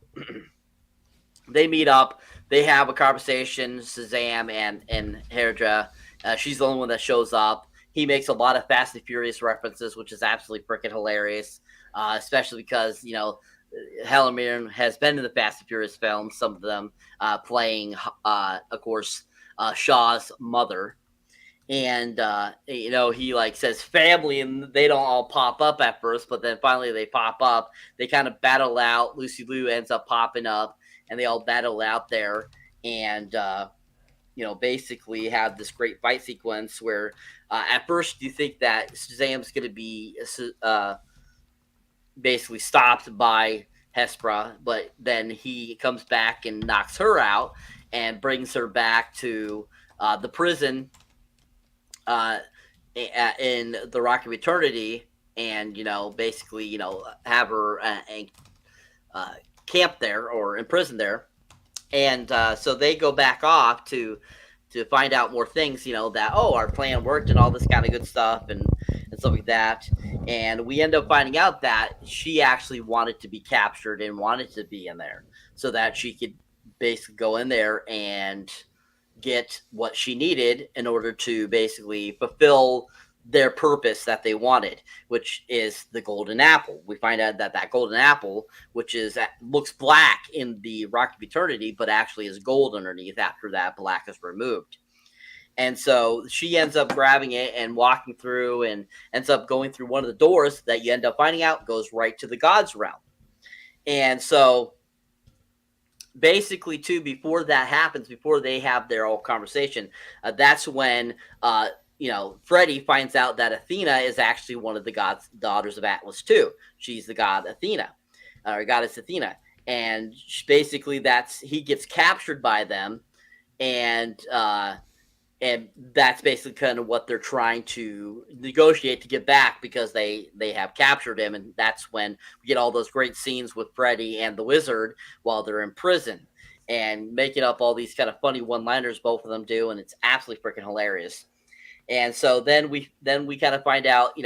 they meet up, they have a conversation, Shazam and Herdra. She's the only one that shows up. He makes a lot of Fast and Furious references, which is absolutely freaking hilarious, especially because Helen Mirren has been in the Fast and Furious films, some of them playing, of course, Shaw's mother. And he like says family, and they don't all pop up at first, but then finally they pop up. They kind of battle out. Lucy Liu ends up popping up, and they all battle out there, and basically have this great fight sequence where at first you think that Shazam's going to be basically stopped by Hespera, but then he comes back and knocks her out and brings her back to the prison in the Rock of Eternity, and basically have her camp there or in prison there. And so they go back off to find out more things, that our plan worked and all this kind of good stuff and stuff like that. And we end up finding out that she actually wanted to be captured and wanted to be in there so that she could basically go in there and get what she needed in order to basically fulfill their purpose that they wanted, which is the golden apple. We find out that golden apple, which looks black in the Rock of Eternity, but actually is gold underneath after that black is removed. And so she ends up grabbing it and walking through and ends up going through one of the doors that you end up finding out goes right to the God's realm. And so basically, too, before that happens, before they have their whole conversation, that's when Freddy finds out that Athena is actually one of the gods, daughters of Atlas too. She's the god Athena, or goddess Athena, and basically he gets captured by them, and that's basically kind of what they're trying to negotiate to get back, because they have captured him, and that's when we get all those great scenes with Freddy and the Wizard while they're in prison and making up all these kind of funny one-liners both of them do, and it's absolutely freaking hilarious. And so then we kind of find out,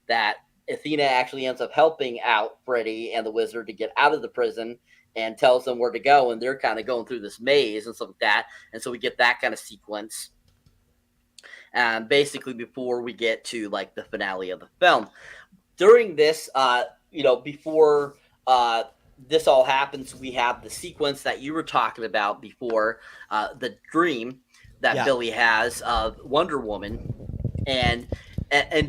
that Athena actually ends up helping out Freddy and the Wizard to get out of the prison and tells them where to go, and they're kind of going through this maze and stuff like that. And so we get that kind of sequence. Basically before we get to like the finale of the film. During this, before this all happens, we have the sequence that you were talking about before, the dream that Billy has of Wonder Woman, and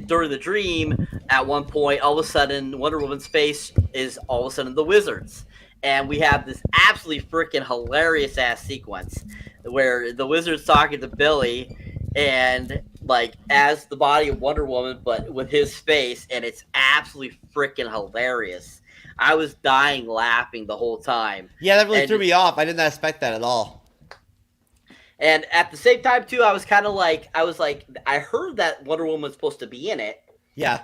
during the dream, at one point, all of a sudden, Wonder Woman's face is all of a sudden the Wizard's, and we have this absolutely freaking hilarious ass sequence where the Wizard's talking to Billy, and like as the body of Wonder Woman, but with his face, and it's absolutely freaking hilarious. I was dying laughing the whole time. Yeah, that really threw me off. I didn't expect that at all. And at the same time, too, I was I heard that Wonder Woman was supposed to be in it. Yeah.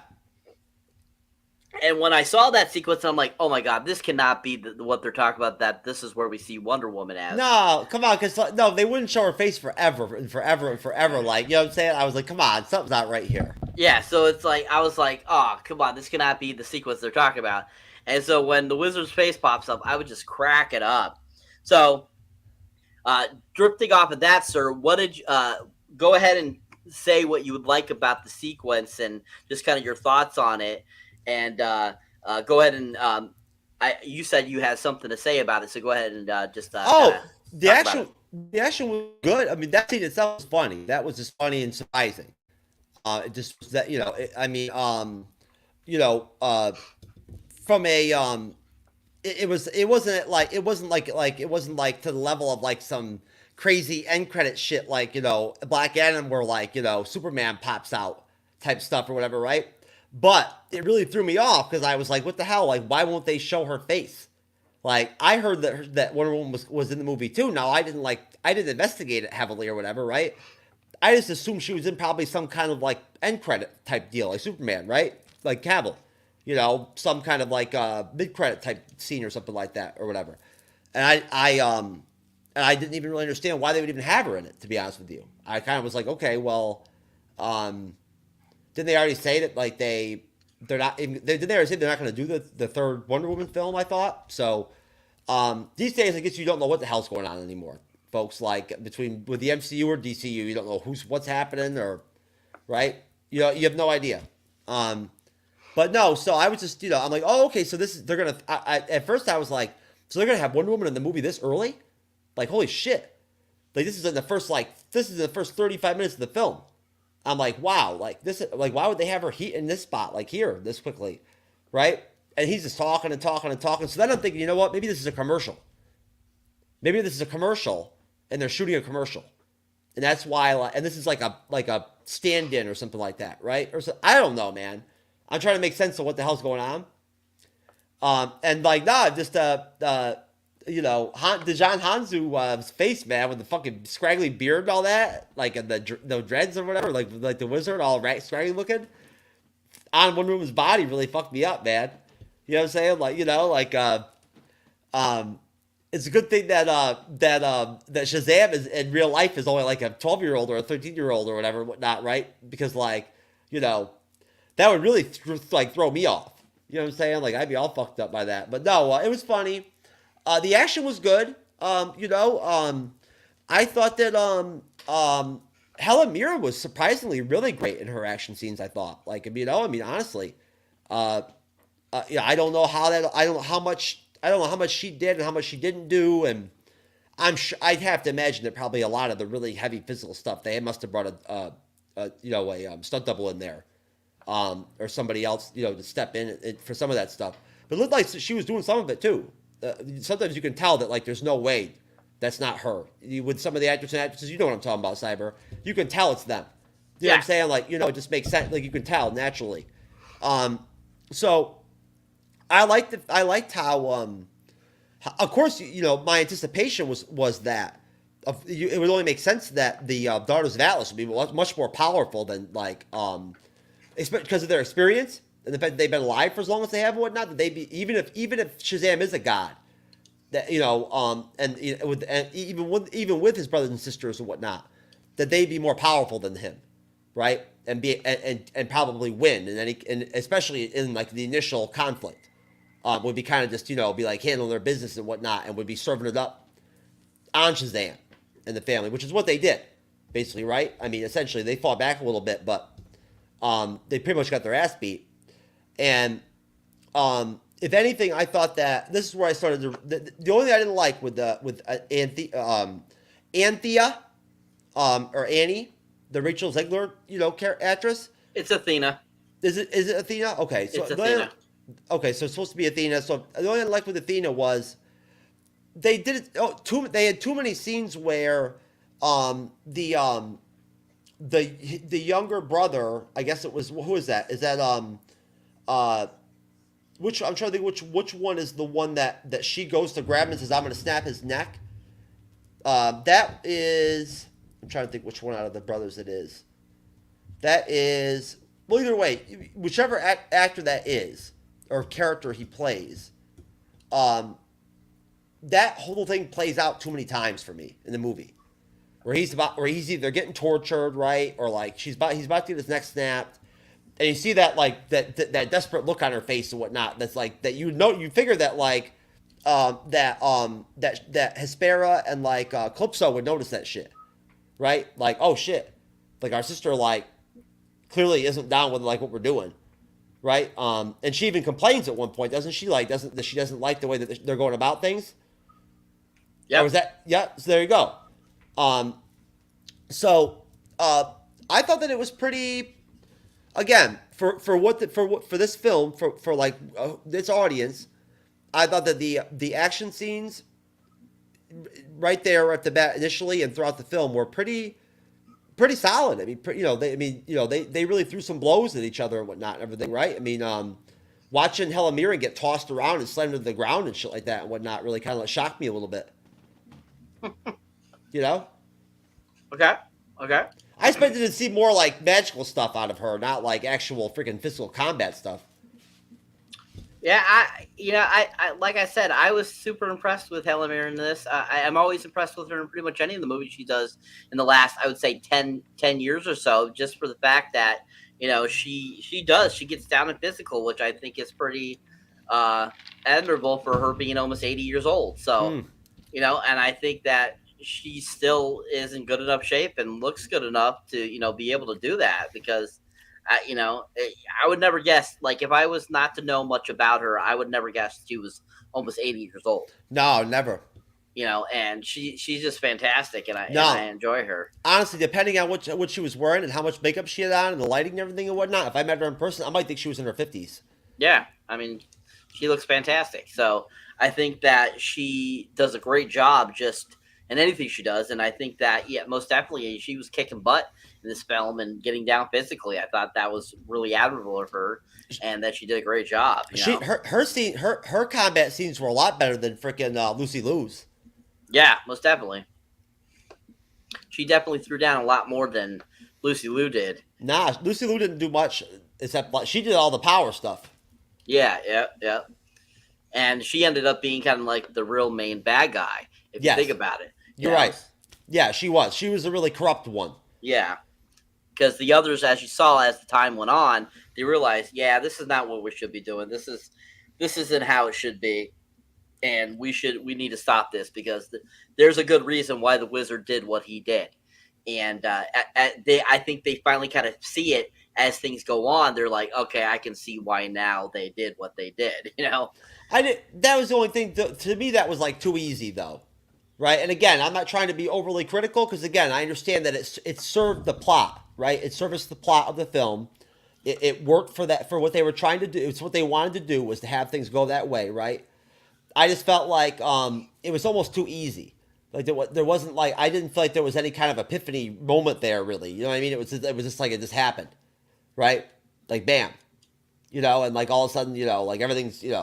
And when I saw that sequence, I'm like, oh my God, this cannot be what they're talking about, that this is where we see Wonder Woman as. No, come on, because no, they wouldn't show her face forever and forever and forever. Like, you know what I'm saying? I was like, come on, something's not right here. Yeah, so it's like, I was like, oh, come on, this cannot be the sequence they're talking about. And so when the Wizard's face pops up, I would just crack it up. So, drifting off of that, sir, what did you, go ahead and say what you would like about the sequence and just kind of your thoughts on it. And go ahead and you said you had something to say about it, so go ahead and just the action was good. I mean, that scene itself was funny. That was just funny and surprising. It just that from a it wasn't like to the level of like some crazy end credit shit like Black Adam where like Superman pops out type stuff or whatever, right? But it really threw me off because I was like, what the hell? Like, why won't they show her face? Like, I heard that Wonder Woman was in the movie too. Now, I didn't investigate it heavily or whatever, right? I just assumed she was in probably some kind of like end credit type deal, like Superman, right? Like Cavill, you know, some kind of like mid-credit type scene or something like that or whatever. And I didn't even really understand why they would even have her in it, to be honest with you. I kind of was like, okay, well, didn't they already say that like they're not? Did they already say they're not going to do the third Wonder Woman film? I thought so. These days, I guess you don't know what the hell's going on anymore, folks. Like with the MCU or DCU, you don't know what's happening or right. You have no idea. But no, so I was just, I'm like, oh, okay, so they're gonna. At first I was like, so they're gonna have Wonder Woman in the movie this early? Like, holy shit! Like this is in the first 35 minutes of the film. I'm like, wow, like this, like why would they have her in this spot, like here, this quickly, right? And he's just talking and talking and talking. So then I'm thinking, you know what? Maybe this is a commercial. Maybe this is a commercial, and they're shooting a commercial, and that's why. And this is like a stand-in or something like that, right? Or so, I don't know, man. I'm trying to make sense of what the hell's going on. And like, nah, just Djimon Hounsou's face, man, with the fucking scraggly beard and all that, like the dreads or whatever, like the wizard, all scraggly looking, on Wonder Woman's body really fucked me up, man. You know what I'm saying? Like, it's a good thing that Shazam is in real life is only like a 12-year-old or a 13-year-old or whatever, whatnot, right? Because like, that would really throw me off. You know what I'm saying? Like I'd be all fucked up by that. But no, it was funny. The action was good. I thought that Helen Mirren was surprisingly really great in her action scenes. I thought, like, honestly, I don't know how much she did and how much she didn't do, and I'd have to imagine that probably a lot of the really heavy physical stuff they must have brought a stunt double in there, or somebody else, to step in for some of that stuff. But it looked like she was doing some of it too. Sometimes you can tell that like there's no way that's not her. With some of the actors and actresses, you know what I'm talking about, Cyber. You can tell it's them. You know what I'm saying? Like, it just makes sense. Like you can tell naturally. So I liked how of course, my anticipation was that it would only make sense that the Daughters of Atlas would be much more powerful than like because of their experience and the fact that they've been alive for as long as they have and whatnot. That they be even if Shazam is a god, that even with his brothers and sisters and whatnot, that they'd be more powerful than him, right? And and probably win and especially in like the initial conflict. Would be kind of just, be like handling their business and whatnot, and would be serving it up on Shazam and the family, which is what they did, basically, right? I mean, essentially, they fought back a little bit, but they pretty much got their ass beat. And if anything, I thought that this is where I started to. The only thing I didn't like with Anthea, or Annie, the Rachel Zegler, actress. It's Athena. Is it Athena? Okay, so it's Athena. Okay, so it's supposed to be Athena. So the only thing I liked with Athena was they did it. They had too many scenes where the younger brother, I guess it was, who is that? Is that which I'm trying to think which one is the one that she goes to grab him and says, I'm going to snap his neck. That is, I'm trying to think which one out of the brothers it is. That is, well, either way, whichever actor that is, or character he plays, that whole thing plays out too many times for me in the movie, where he's either getting tortured, right, or like he's about to get his neck snapped, and you see that like that desperate look on her face and whatnot. That's like that you figure that like that Hespera and like Calypso would notice that shit, right? Like, oh shit, like our sister like clearly isn't down with like what we're doing. Right, and she even complains at one point, doesn't she? Like, she doesn't like the way that they're going about things. Yeah, was that? Yeah, so there you go. So I thought that it was pretty. Again, for this film for like this audience, I thought that the action scenes right there at the bat initially and throughout the film were pretty solid. I mean, they really threw some blows at each other and whatnot and everything, right? I mean, watching Helen Mirren get tossed around and slammed to the ground and shit like that and whatnot really kind of shocked me a little bit. Okay. I expected to see more like magical stuff out of her, not like actual freaking physical combat stuff. Yeah, I like I said, I was super impressed with Helen Mirren in this. I'm always impressed with her in pretty much any of the movies she does in the last, I would say, 10 years or so, just for the fact that, she gets down and physical, which I think is pretty uh, admirable for her being almost 80 years old. So, Hmm. and I think that she still is in good enough shape and looks good enough to, be able to do that because I would never guess. Like, if I was not to know much about her, I would never guess she was almost 80 years old. No, never. And she's just fantastic, and I No, enjoy her. honestly, depending on what she was wearing and how much makeup she had on and the lighting and everything and whatnot, if I met her in person, I might think she was in her 50s. Yeah, I mean, she looks fantastic. So I think that she does a great job just in anything she does, and I think that most definitely she was kicking butt in this film and getting down physically. I thought that was really admirable of her, and that she did a great job. Her combat scenes were a lot better than freaking Lucy Liu's. Yeah, most definitely. She definitely threw down a lot more than Lucy Liu did. Nah, Lucy Liu didn't do much except like she did all the power stuff. Yeah, yeah, yeah. And she ended up being kind of like the real main bad guy, if you Yes, think about it. you're right. Yeah, she was. She was the really corrupt one. Yeah. Because the others, as you saw as the time went on, they realized, yeah, this is not what we should be doing. This isn't how it should be, and we need to stop this because there's a good reason why the wizard did what he did, and I think they finally kind of see it as things go on. They're like, okay, I can see why now they did what they did. I did. That was the only thing to me that was like too easy though, right? And again, I'm not trying to be overly critical because again, I understand that it served the plot, right? It serviced the plot of the film. It worked for what they were trying to do. It's what they wanted to do was to have things go that way, right? I just felt like it was almost too easy. Like there wasn't like I didn't feel like there was any kind of epiphany moment there really. You know what I mean? It was just like it just happened, right? Like bam, and like all of a sudden like everything's you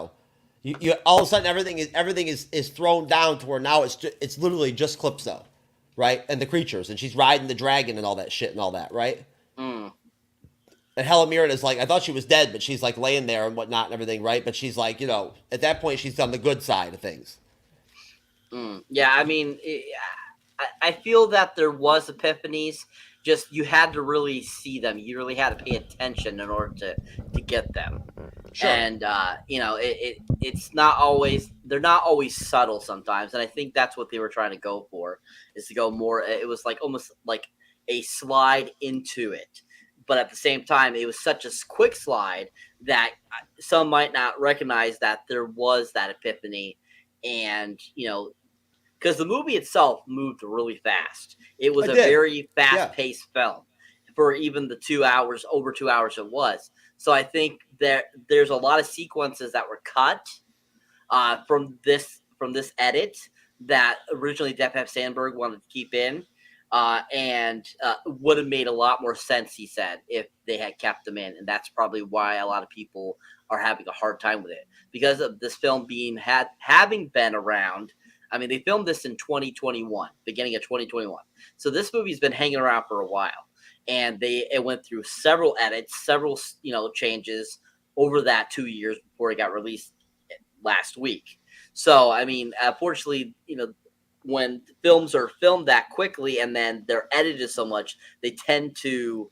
all of a sudden everything is thrown down to where now it's literally just Calypso, right? And the creatures and she's riding the dragon and all that shit and all that, right? Mm. And Helen Mirren is like, I thought she was dead, but she's like laying there and whatnot and everything, right? But she's like, at that point, she's on the good side of things. Yeah, I mean, I feel that there was epiphanies. Just you had to really see them. You really had to pay attention in order to get them. Sure. And it's not always, they're not always subtle sometimes. And I think that's what they were trying to go for, is to go more. It was like almost like a slide into it. But at the same time, it was such a quick slide that some might not recognize that there was that epiphany. And, because the movie itself moved really fast. It was It a did. very Yeah. fast-paced film for even the 2 hours, over 2 hours it was. So I think there's a lot of sequences that were cut from this edit that originally Def F. Sandberg wanted to keep in, and would have made a lot more sense, he said, if they had kept them in. And that's probably why a lot of people are having a hard time with it, because of this film having been around. I mean, they filmed this in 2021, beginning of 2021. So this movie's been hanging around for a while, and it went through several edits, several changes over that 2 years before it got released last week. So I mean, unfortunately, when films are filmed that quickly and then they're edited so much, they tend to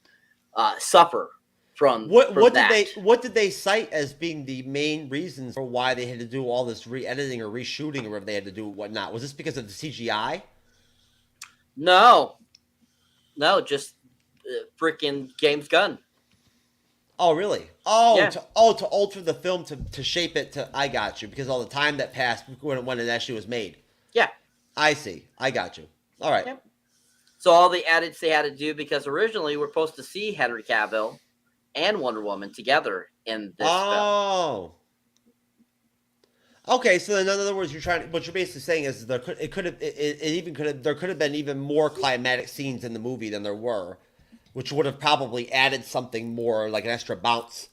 suffer from that. What did they cite as being the main reasons for why they had to do all this re-editing or reshooting or whatever they had to do whatnot? Was this because of the CGI? No, just freaking James Gunn. Oh, really? Oh, Yeah. to alter the film to shape it to. I got you because all the time that passed when it actually was made. Yeah. I see. I got you. All right. Yep. So all the edits they had to do, because originally we're supposed to see Henry Cavill and Wonder Woman together in this film. Oh. Okay, so in other words, what you're basically saying is there could have been even more climatic scenes in the movie than there were, which would have probably added something more, like an extra bounce.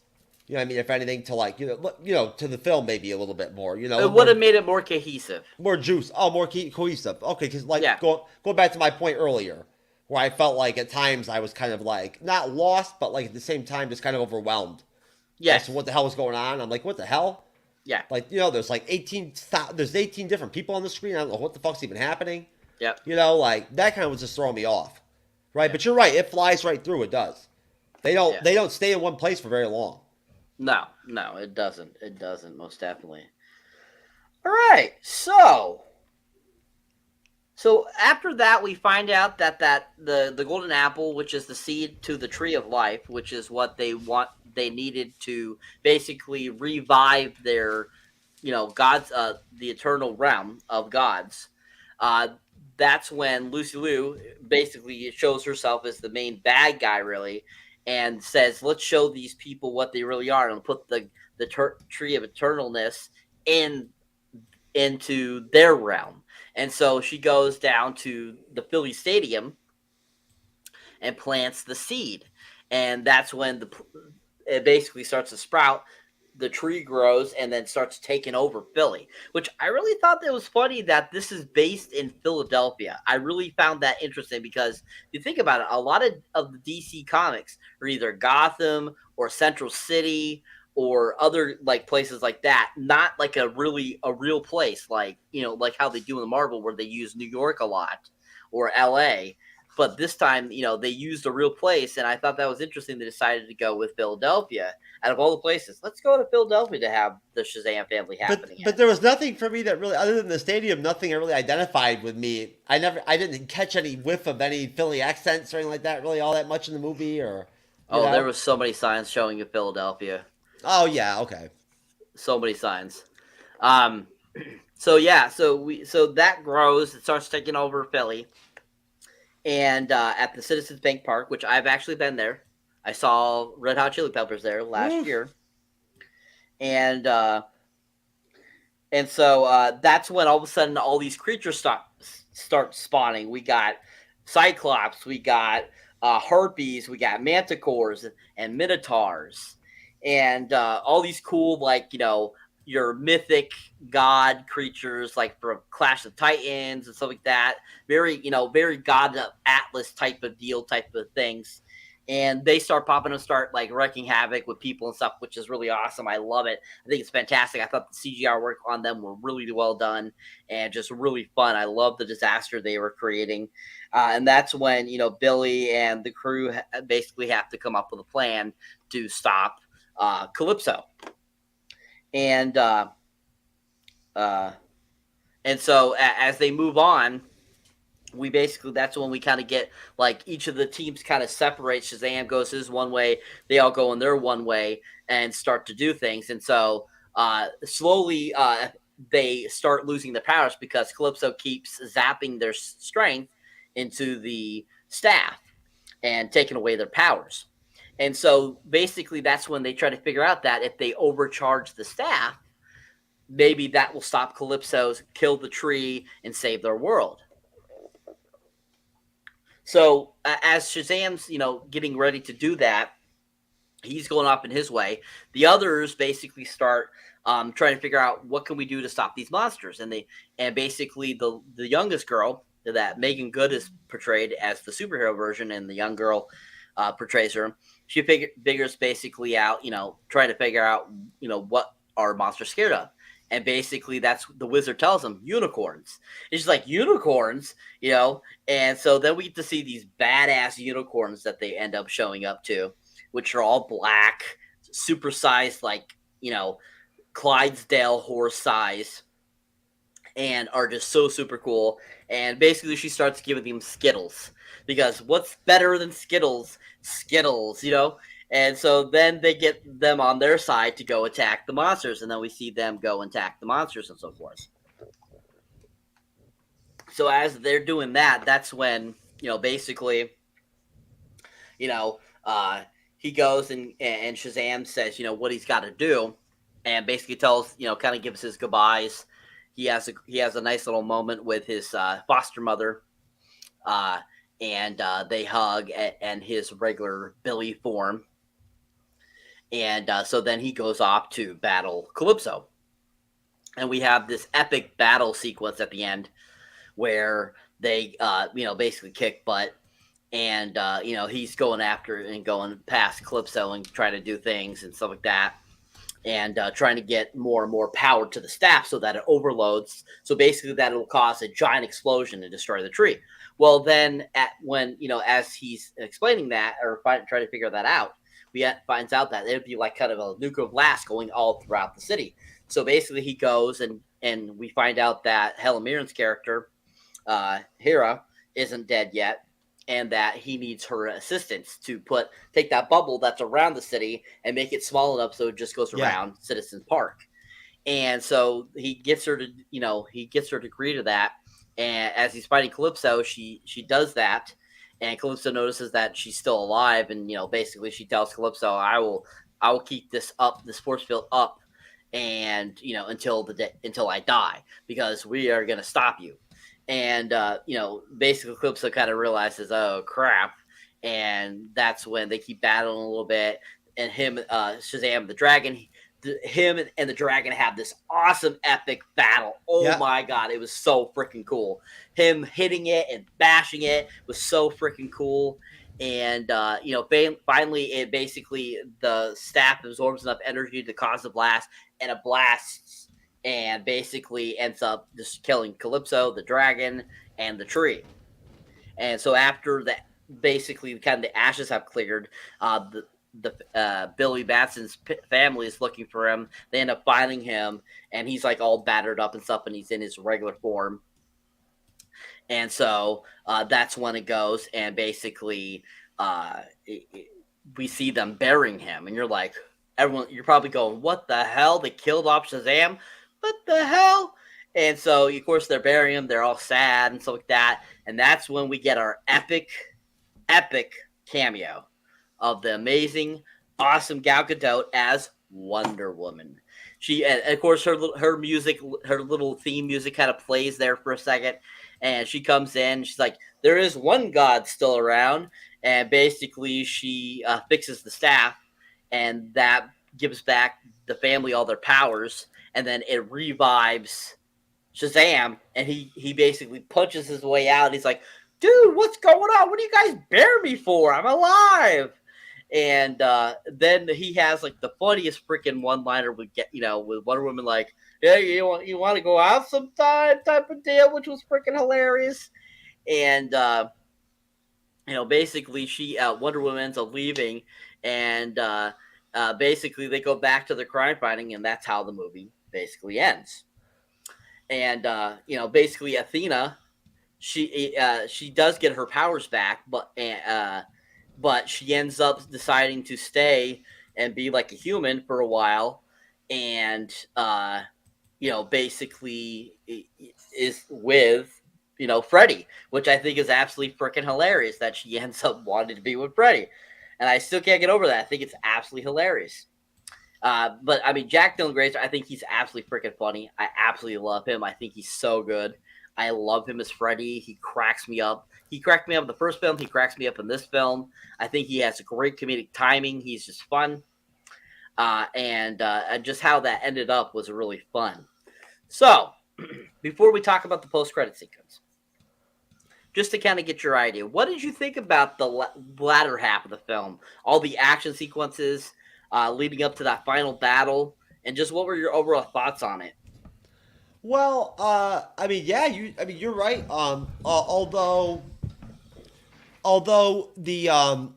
You know what I mean? If anything, to like to the film maybe a little bit more. It would have made it more cohesive. More juice. Oh, more cohesive. Okay, because Yeah. Going back to my point earlier, where I felt like at times I was kind of like not lost, but like at the same time just kind of overwhelmed. Yes. As to what the hell was going on? I'm like, what the hell? Yeah. Like, there's like 18 different people on the screen. I don't know what the fuck's even happening. Yep. Like that kind of was just throwing me off. Right? Yeah. But you're right, it flies right through, it does. They don't Yeah. they don't stay in one place for very long. No, it doesn't. It doesn't, most definitely. All right. So after that, we find out that the golden apple, which is the seed to the tree of life, which is what they needed to basically revive their, gods, the eternal realm of gods. That's when Lucy Liu basically shows herself as the main bad guy, really, and says, "Let's show these people what they really are, and put the tree of eternalness into their realm." And so she goes down to the Philly Stadium and plants the seed, and that's when it basically starts to sprout. The tree grows and then starts taking over Philly, which I really thought that was funny that this is based in Philadelphia. I really found that interesting because if you think about it, a lot of the DC comics are either Gotham or Central City or other like places like that, not like a real place like like how they do in the Marvel where they use New York a lot or LA. But this time, they used a real place, and I thought that was interesting. They decided to go with Philadelphia out of all the places. Let's go to Philadelphia to have the Shazam family happening. But there was nothing for me that really, other than the stadium, nothing that really identified with me. I didn't catch any whiff of any Philly accents or anything like that really all that much in the movie, or. There was so many signs showing you Philadelphia. Oh yeah, okay. So many signs. So that grows. It starts taking over Philly. And at the Citizens Bank Park, which I've actually been there, I saw Red Hot Chili Peppers there last year, and so that's when all of a sudden all these creatures start spawning. We got Cyclops, we got Harpies, we got Manticores and Minotaurs, and all these cool your mythic god creatures like from Clash of Titans and stuff like that. Very God of Atlas type of things. And they start popping and start like wreaking havoc with people and stuff, which is really awesome. I love it. I think it's fantastic. I thought the CGI work on them were really well done and just really fun. I love the disaster they were creating. And that's when, Billy and the crew basically have to come up with a plan to stop Calypso. And so as they move on, that's when we kind of get like each of the teams kind of separate. Shazam goes his one way, they all go in their one way and start to do things. And so slowly they start losing their powers because Calypso keeps zapping their strength into the staff and taking away their powers. And so basically that's when they try to figure out that if they overcharge the staff, maybe that will stop Calypso's, kill the tree, and save their world. So as Shazam's, getting ready to do that, he's going off in his way. The others basically start trying to figure out what can we do to stop these monsters. And basically the youngest girl that Megan Good is portrayed as the superhero version, and the young girl portrays her. She figures basically out, trying to figure out, what are monsters scared of. And basically that's the wizard tells them unicorns. It's just like unicorns, and so then we get to see these badass unicorns that they end up showing up to, which are all black, supersized, like, Clydesdale horse size, and are just so super cool. And basically she starts giving them Skittles because what's better than Skittles? Skittles, And so then they get them on their side to go attack the monsters, and then we see them go attack the monsters and so forth. So as they're doing that, that's when, basically, he goes and Shazam says, what he's got to do, and basically tells, kind of gives his goodbyes. He has a nice little moment with his foster mother, and they hug and his regular Billy form. And so then he goes off to battle Calypso. And we have this epic battle sequence at the end where they, basically kick butt. And, he's going after and going past Calypso and trying to do things and stuff like that. and trying to get more and more power to the staff so that it overloads. So basically, that it'll cause a giant explosion and destroy the tree. Well, then as he's explaining that or trying to figure that out, finds out that it'd be like kind of a nuclear blast going all throughout the city. So basically, he goes and we find out that Helen Mirren's character, Hera, isn't dead yet, and that he needs her assistance to take that bubble that's around the city and make it small enough so it just goes around Citizen Park. And so he gets her to agree to that. And as he's fighting Calypso, she does that, and Calypso notices that she's still alive, and basically she tells Calypso, I will keep this force field up, and until I die, because we are going to stop you. And basically Calypso kind of realizes, oh crap, and that's when they keep battling a little bit, and Shazam the dragon, him and the dragon have this awesome epic battle. Oh my god, it was so freaking cool. Him hitting it and bashing it was so freaking cool. And finally, it basically, the staff absorbs enough energy to cause the blast, and it blasts and basically ends up just killing Calypso, the dragon, and the tree. And so after that, basically kind of the ashes have cleared, the Billy Batson's family is looking for him. They end up finding him, and he's like all battered up and stuff, and he's in his regular form. And so that's when it goes, and basically we see them burying him, and you're like, you're probably going, what the hell? They killed off Shazam? What the hell? And so, of course, they're burying him. They're all sad and stuff like that. And that's when we get our epic cameo of the amazing, awesome Gal Gadot as Wonder Woman. She, and of course, her music, her little theme music kind of plays there for a second. And she comes in. She's like, there is one God still around. And basically, she fixes the staff. And that gives back the family all their powers. And then it revives Shazam. And he basically punches his way out. He's like, dude, what's going on? What do you guys bury me for? I'm alive. And then he has like the funniest freaking one-liner with Wonder Woman, like, yeah, you want to go out sometime type of deal, which was freaking hilarious. And basically Wonder Woman ends up leaving, and basically they go back to their crime fighting, and that's how the movie basically ends. And basically Athena, she does get her powers back, but she ends up deciding to stay and be like a human for a while, and basically is with Freddy, which I think is absolutely freaking hilarious that she ends up wanting to be with Freddy, and I still can't get over that. I think it's absolutely hilarious. But I mean, Jack Dylan Grazer, I think he's absolutely freaking funny. I absolutely love him. I think he's so good. I love him as Freddy. He cracks me up. He cracked me up in the first film. He cracks me up in this film. I think he has great comedic timing. He's just fun. And just how that ended up was really fun. So, before we talk about the post-credit sequence, just to kind of get your idea, what did you think about the latter half of the film? All the action sequences leading up to that final battle, and just what were your overall thoughts on it? Well, you're right. Although the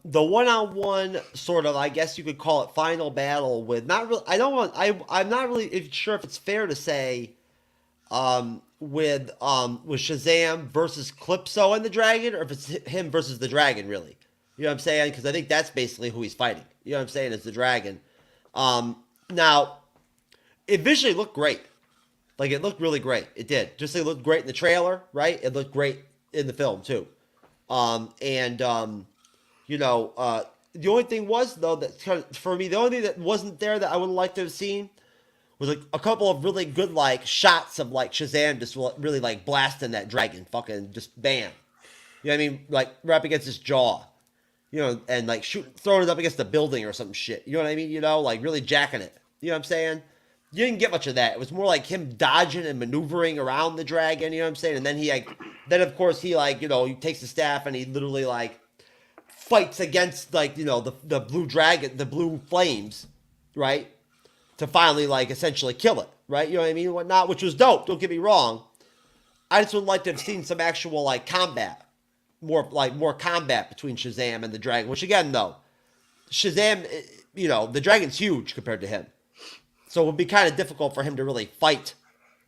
one-on-one sort of, I guess you could call it, final battle with I'm not really sure if it's fair to say with Shazam versus Calypso and the Dragon, or if it's him versus the Dragon, really. You know what I'm saying? Because I think that's basically who he's fighting. You know what I'm saying? It's the Dragon. Now, it visually looked great. Like, it looked really great. It did. Just like it looked great in the trailer, right? It looked great in the film, too. The only thing was, though, that for me, the only thing that wasn't there that I would like to have seen was like a couple of really good, like, shots of, like, Shazam just really, like, blasting that dragon. Fucking just bam. You know what I mean? Like, right up against his jaw. And, like, throwing it up against the building or some shit. You know what I mean? Like, really jacking it. You know what I'm saying? You didn't get much of that. It was more like him dodging and maneuvering around the dragon, you know what I'm saying? And then he takes the staff and he literally, like, fights against, like, the blue dragon, the blue flames, right? to finally like essentially kill it, right? You know what I mean, and whatnot, which was dope. Don't get me wrong. I just would like to have seen some actual like combat, more combat between Shazam and the Dragon. Which again, though, Shazam, you know, the Dragon's huge compared to him, so it would be kind of difficult for him to really fight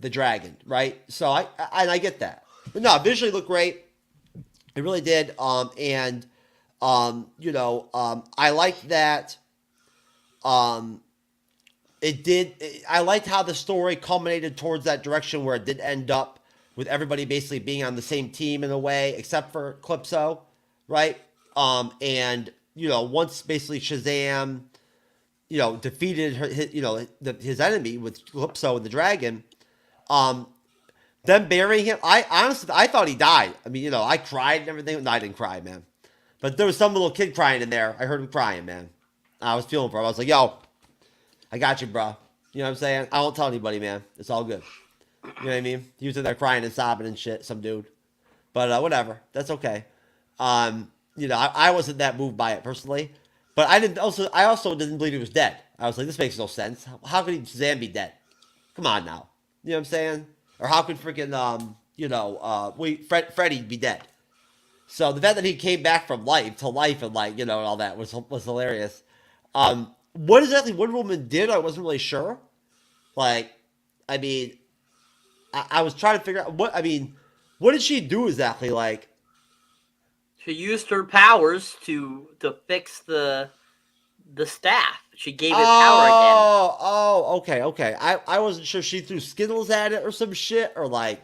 the Dragon, right? So I get that, but no, visually looked great. It really did, and I liked that. I liked how the story culminated towards that direction where it did end up with everybody basically being on the same team in a way, except for Calypso, right? And once basically Shazam, defeated his enemy with Calypso and the Dragon, them burying him. I honestly thought he died. I mean, I cried and everything. No, I didn't cry, man. But there was some little kid crying in there. I heard him crying, man. I was feeling for him. I was like, yo, I got you, bro. You know what I'm saying? I won't tell anybody, man. It's all good. You know what I mean? He was in there crying and sobbing and shit, some dude. But whatever. That's okay. I wasn't that moved by it personally. But I also didn't believe he was dead. I was like, this makes no sense. How could Shazam be dead? Come on now. You know what I'm saying? Or how could freaking Freddy be dead? So the fact that he came back from life to life and and all that was hilarious. What exactly Wonder Woman did, I wasn't really sure. Like, I mean, I was trying to figure out what did she do exactly? Like, she used her powers to fix the staff. She gave it power again. Oh, okay. I wasn't sure she threw Skittles at it or some shit, or like,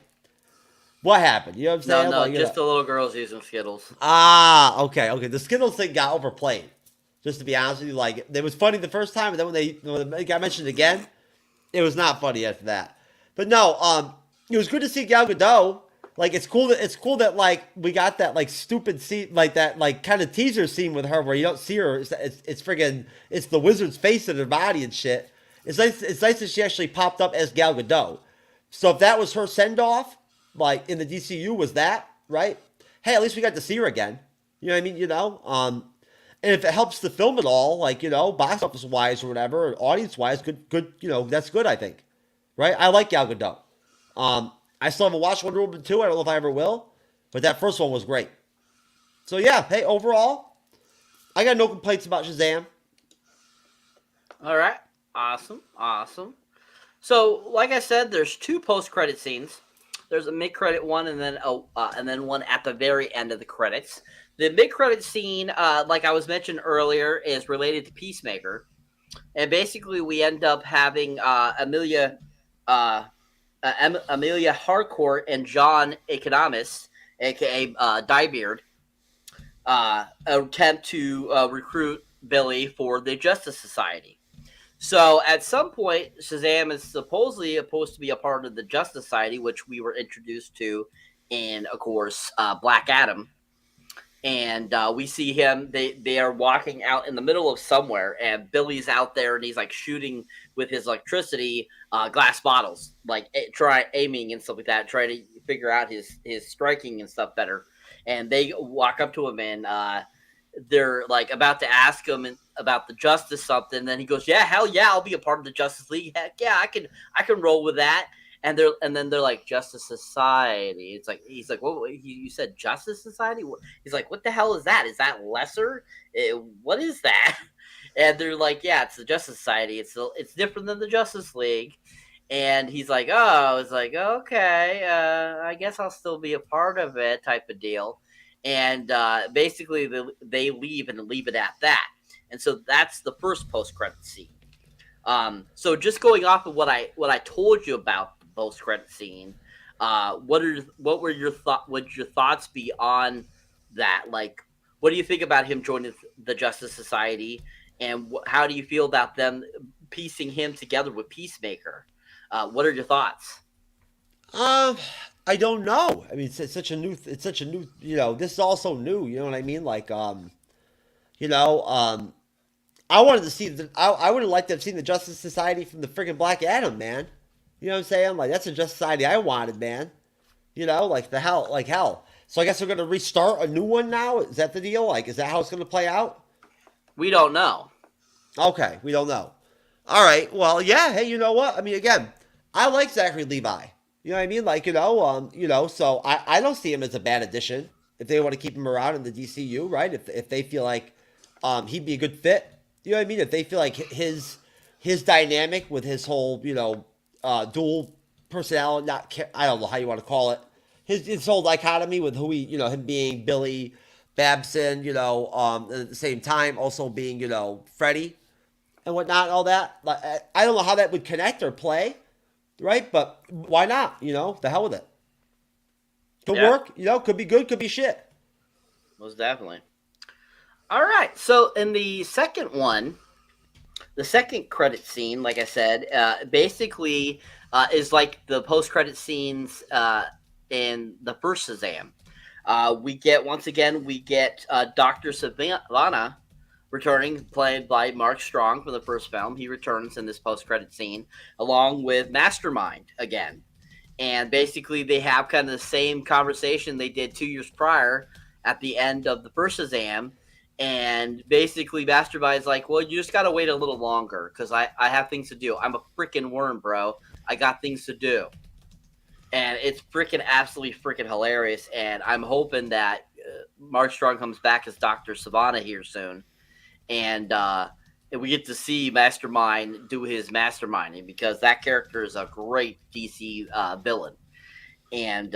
what happened? You know what I'm saying? No, just the little girls using Skittles. Okay. The Skittles thing got overplayed. Just to be honest with you, like, it was funny the first time, and then when it got mentioned again, it was not funny after that. But no, it was good to see Gal Gadot. Like, it's cool that like we got that like stupid scene, like that like kind of teaser scene with her where you don't see her. It's friggin' it's the wizard's face in her body and shit. It's nice that she actually popped up as Gal Gadot. So if that was her send off, like in the DCU, was that right? Hey, at least we got to see her again. You know what I mean? And if it helps the film at all, like, box office wise or whatever, or audience wise, good, that's good, I think. Right? I like Gal Gadot. I still haven't watched Wonder Woman 2. I don't know if I ever will. But that first one was great. So, yeah. Hey, overall, I got no complaints about Shazam. All right. Awesome. So, like I said, there's 2 post-credit scenes. There's a mid-credit one and then one at the very end of the credits. The mid-credit scene, like I was mentioned earlier, is related to Peacemaker. And basically, we end up having Amelia Harcourt and John Economist, a.k.a. Diebeard, attempt to recruit Billy for the Justice Society. So, at some point, Shazam is supposedly supposed to be a part of the Justice Society, which we were introduced to in, of course, Black Adam. And we see him, they are walking out in the middle of somewhere, and Billy's out there, and he's, like, shooting with his electricity glass bottles, like, aiming and stuff like that, trying to figure out his striking and stuff better. And they walk up to him, and they're, like, about to ask him about the Justice something, and then he goes, yeah, hell yeah, I'll be a part of the Justice League. Heck yeah, I can roll with that. And then they're like, Justice Society. It's like, he's like, what? You said Justice Society? He's like, what the hell is that? Is that lesser? What is that? And they're like, yeah, it's the Justice Society. It's different than the Justice League. And he's like, oh, it's like, okay, I guess I'll still be a part of it, type of deal. And basically, they leave and leave it at that. And so that's the first post-credit scene. So just going off of what I told you about the post-credit scene, what would your thoughts be on that? Like, what do you think about him joining the Justice Society, and how do you feel about them piecing him together with Peacemaker? What are your thoughts? I don't know. I mean, it's such a new. This is also new. You know what I mean? Like, I wanted to see I would have liked to have seen the Justice Society from the freaking Black Adam, man. You know what I'm saying? Like, that's the Justice Society I wanted, man. Like hell. So I guess we're gonna restart a new one now. Is that the deal? Like, is that how it's gonna play out? We don't know. Okay, we don't know. All right. Well, yeah. Hey, you know what? I mean, again, I like Zachary Levi. You know what I mean? Like, so I don't see him as a bad addition if they want to keep him around in the DCU, right? If they feel like he'd be a good fit, you know what I mean? If they feel like his dynamic with his whole, dual personality, I don't know how you want to call it, his whole dichotomy with who him being Billy Babson, at the same time also being, Freddy and whatnot, and all that. Like, I don't know how that would connect or play, right? But why not? The hell with it. Could work. Could be good. Could be shit. Most definitely. All right. So in the second one, the second credit scene, like I said, basically is like the post-credit scenes in the first Shazam. We get Dr. Sivana returning, played by Mark Strong from the first film. He returns in this post-credit scene, along with Mastermind again. And basically, they have kind of the same conversation they did 2 years prior at the end of the first Shazam. And basically, Mastermind's like, well, you just got to wait a little longer because I have things to do. I'm a freaking worm, bro. I got things to do. And it's absolutely freaking hilarious. And I'm hoping that Mark Strong comes back as Dr. Sivana here soon. And we get to see Mastermind do his masterminding because that character is a great DC villain. And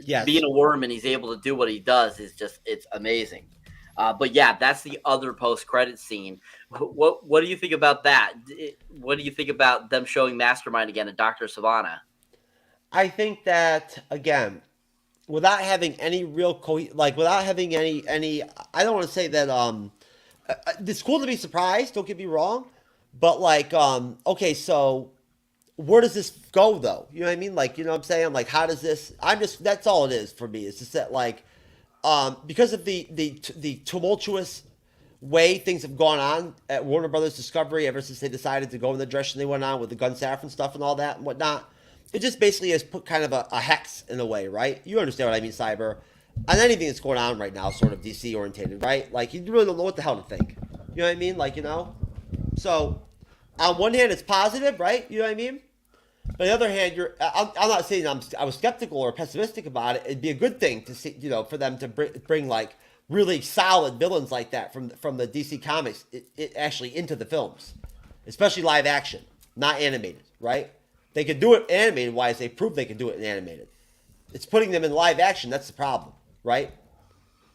yes. Being a worm and he's able to do what he does is it's amazing. But yeah, that's the other post-credit scene. What do you think about that? What do you think about them showing Mastermind again and Dr. Sivana? I think that, again, without having any real without having any I don't want to say that it's cool to be surprised, don't get me wrong, but okay, so where does this go though? You know what I mean? Like, you know what I'm saying? Like, how does this? That's all it is for me. It's just that because of the tumultuous way things have gone on at Warner Brothers Discovery ever since they decided to go in the direction they went on with the Gun Saffron stuff and all that and whatnot. It just basically has put kind of a hex in a way, right? You understand what I mean, Cyber? On anything that's going on right now, sort of DC orientated, right? Like, you really don't know what the hell to think. You know what I mean? So on one hand, it's positive, right? You know what I mean? But on the other hand, I'm not saying I was skeptical or pessimistic about it. It'd be a good thing to see, for them to bring like really solid villains like that from the DC comics it actually into the films, especially live action, not animated, right? They could do it animated wise. They proved they could do it in animated. It's putting them in live action. That's the problem, right?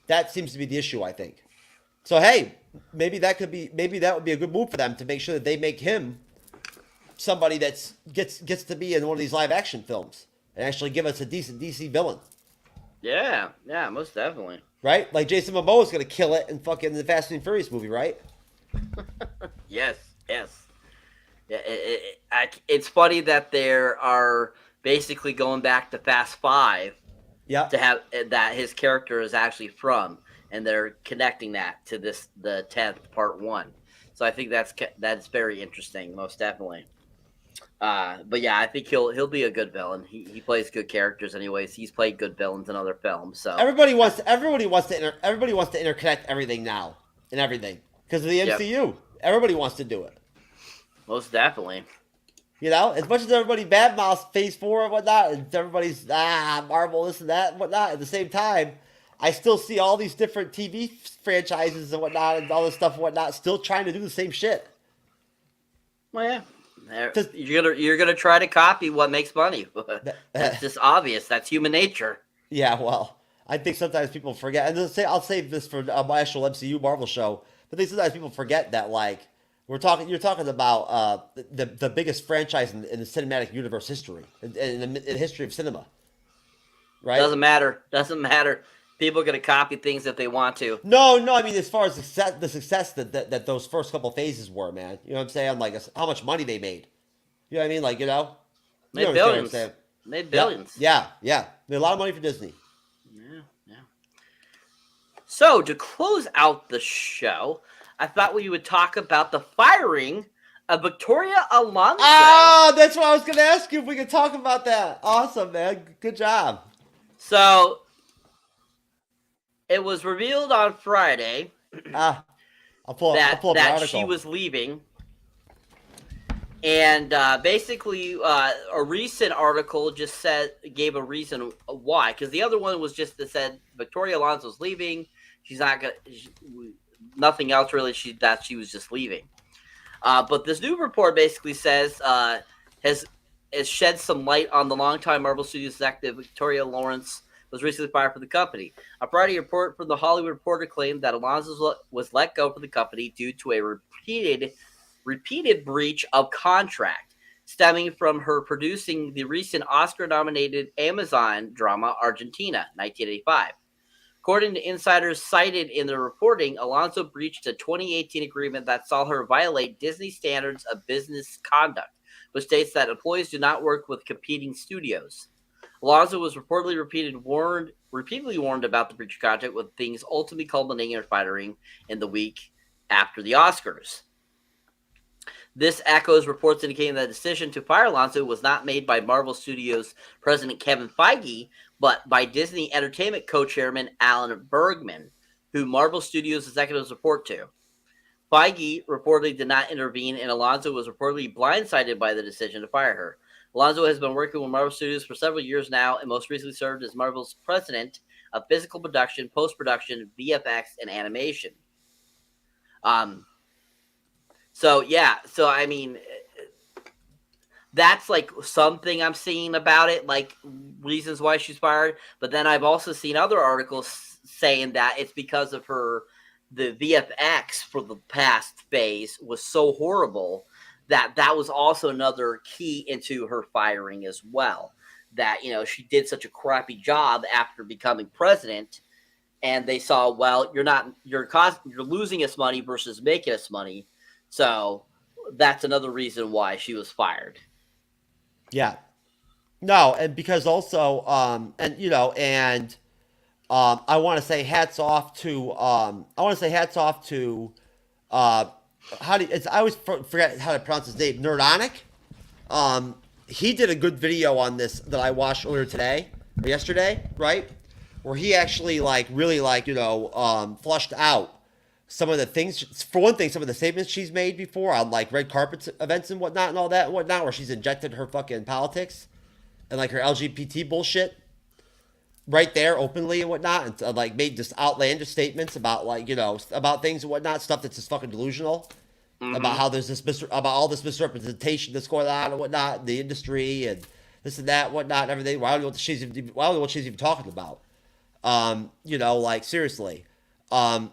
That seems to be the issue, I think. So, hey, maybe that would be a good move for them to make sure that they make him somebody that gets to be in one of these live action films and actually give us a decent DC villain. Yeah, most definitely. Right? Like Jason Momoa is going to kill it in fucking the Fast and Furious movie, right? Yes. Yeah, it's funny that there are basically going back to Fast 5 to have that his character is actually from, and they're connecting that to the 10th part 1. So I think that's very interesting, most definitely. But yeah, I think he'll be a good villain. He plays good characters anyways. He's played good villains in other films. So everybody wants to interconnect everything now and everything because of the MCU. Yep. Everybody wants to do it. Most definitely. As much as everybody badmouths Phase 4 and whatnot, and everybody's Marvel this and that and whatnot, at the same time, I still see all these different TV franchises and whatnot and all this stuff and whatnot still trying to do the same shit. Well, yeah. You're gonna try to copy what makes money. That's just obvious. That's human nature. Yeah, well, I think sometimes people forget, and I'll save this for my actual MCU Marvel show. But I think sometimes people forget that you're talking about the biggest franchise in the cinematic universe history, in the history of cinema. Right? Doesn't matter. People are going to copy things if they want to. No. I mean, as far as the success that those first couple phases were, man. You know what I'm saying? Like, how much money they made. You know what I mean? Like, Made billions. Made billions. Yeah. Made a lot of money for Disney. Yeah. So, to close out the show, I thought we would talk about the firing of Victoria Alonso. Oh, that's what I was going to ask you if we could talk about that. Awesome, man. Good job. So, it was revealed on Friday I'll pull up the article. She was leaving. And basically, a recent article just gave a reason why. Because the other one was just that said Victoria Alonso's leaving. She's not gonna. Nothing else really. She was just leaving. But this new report basically says has shed some light on the longtime Marvel Studios executive Victoria Lawrence was recently fired from the company. A Friday report from the Hollywood Reporter claimed that Alonso was let go from the company due to a repeated breach of contract stemming from her producing the recent Oscar-nominated Amazon drama Argentina, 1985. According to insiders cited in the reporting, Alonso breached a 2018 agreement that saw her violate Disney standards of business conduct, which states that employees do not work with competing studios. Alonso was repeatedly warned about the breach of contract, with things ultimately culminating in her firing in the week after the Oscars. This echoes reports indicating that the decision to fire Alonso was not made by Marvel Studios president Kevin Feige, but by Disney Entertainment co-chairman Alan Bergman, who Marvel Studios executives report to. Feige reportedly did not intervene, and Alonso was reportedly blindsided by the decision to fire her. Alonso has been working with Marvel Studios for several years now, and most recently served as Marvel's president of physical production, post-production, VFX, and animation. So I mean, that's like something I'm seeing about it, like reasons why she's fired. But then I've also seen other articles saying that it's because of the VFX for the past phase was so horrible that was also another key into her firing as well. That, she did such a crappy job after becoming president, and they saw, well, you're losing us money versus making us money. So that's another reason why she was fired. Yeah. No, and because also, I want to say hats off to, I always forget how to pronounce his name, Nerdonic. He did a good video on this that I watched earlier today, or yesterday, right? Where he actually really flushed out some of the things. For one thing, some of the statements she's made before on red carpet events and whatnot and all that and whatnot, where she's injected her fucking politics and her LGBT bullshit right there openly and whatnot, and made just outlandish statements about about things and whatnot, stuff that's just fucking delusional. Mm-hmm. About how there's about all this misrepresentation that's going on and whatnot in the industry and this and that, whatnot, and everything. I don't know what she's even talking about. Seriously. And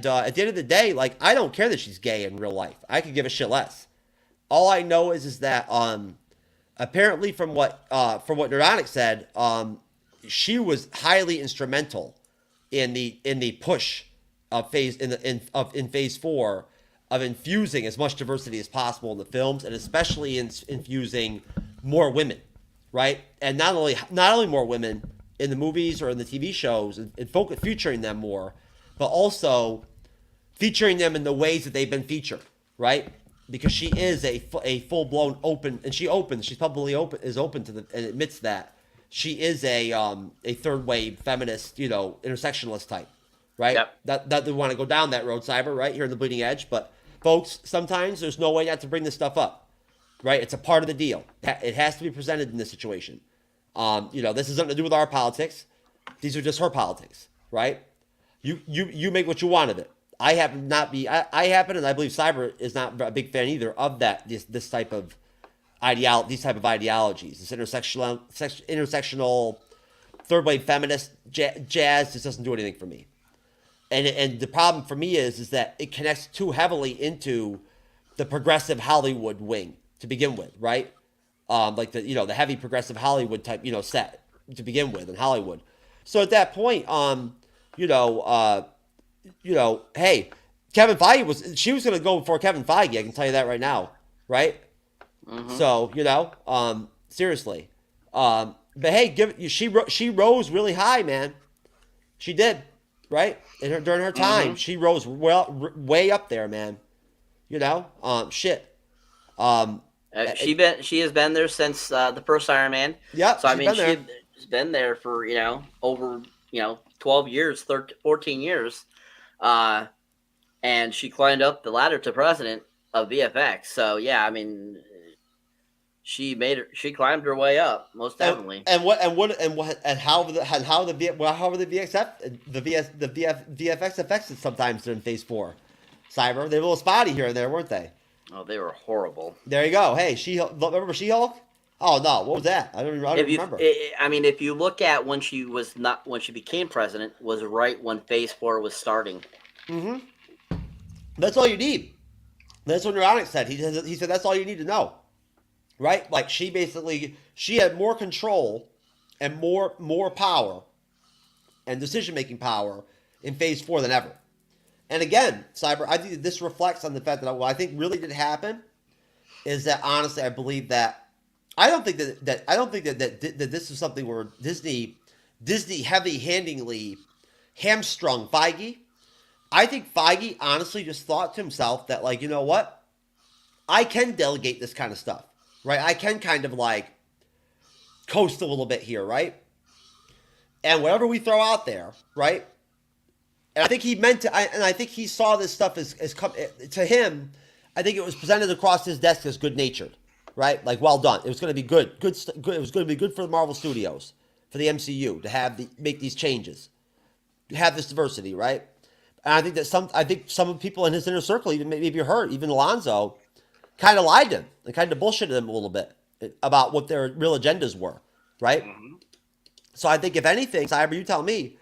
at the end of the day, I don't care that she's gay in real life. I could give a shit less. All I know is that apparently from what Neurotic said, she was highly instrumental in the push of in phase 4 of infusing as much diversity as possible in the films, and especially in infusing more women, right? And not only more women in the movies or in the TV shows and featuring them more, but also featuring them in the ways that they've been featured, right? Because she is a full-blown open, and she's publicly open to and admits that she is a third-wave feminist, intersectionalist type, right? Yep. That they want to go down that road, Cyber, right here in the Bleeding Edge. But folks, sometimes there's no way not to bring this stuff up, right? It's a part of the deal. It has to be presented in this situation. This has nothing to do with our politics. These are just her politics, right? You make what you want of it. I happen, and I believe Cyber is not a big fan either of this type of these type of ideologies. This intersectional third wave feminist jazz just doesn't do anything for me. And the problem for me is that it connects too heavily into the progressive Hollywood wing to begin with, right? The heavy progressive Hollywood type set to begin with in Hollywood. So at that point, hey, Kevin Feige she was going to go before Kevin Feige. I can tell you that right now, right? Mm-hmm. So seriously, but hey, she rose really high, man. She did, right? During her time, mm-hmm. She rose way up there, man. Shit. She has been there since the first Iron Man. Yeah. So she's been there for over 12 years, 14 years. And she climbed up the ladder to president of VFX. So, yeah, I mean, She climbed her way up, most definitely. And how the VFX effects sometimes during Phase 4, Cyber, they were a little spotty here and there, weren't they? Oh, they were horrible. There you go. Hey, remember She-Hulk? Oh no, what was that? I don't remember. If you look at when she became president, was right when Phase 4 was starting. Mm-hmm. That's all you need. That's what Neuronic said. He said that's all you need to know, right? Like she had more control and more power and decision-making power in Phase 4 than ever. And again, Cyber, I think this reflects on the fact that what I think really did happen is that honestly, I believe that I don't think that this is something where Disney heavy-handedly hamstrung Feige. I think Feige honestly just thought to himself that, like, you know what? I can delegate this kind of stuff, right? I can kind of like coast a little bit here, right? And whatever we throw out there, right? And I think he meant to, and I think he saw this stuff as to him. I think it was presented across his desk as good-natured, right? Like, well done. It was going to be good. It was going to be good for the Marvel Studios, for the MCU to make these changes, to have this diversity, right? And I think that some of the people in his inner circle, even maybe hurt, even Alonso, kind of lied to him and kind of bullshitted him a little bit about what their real agendas were, right? Mm-hmm. So I think if anything, Cyber, you tell me,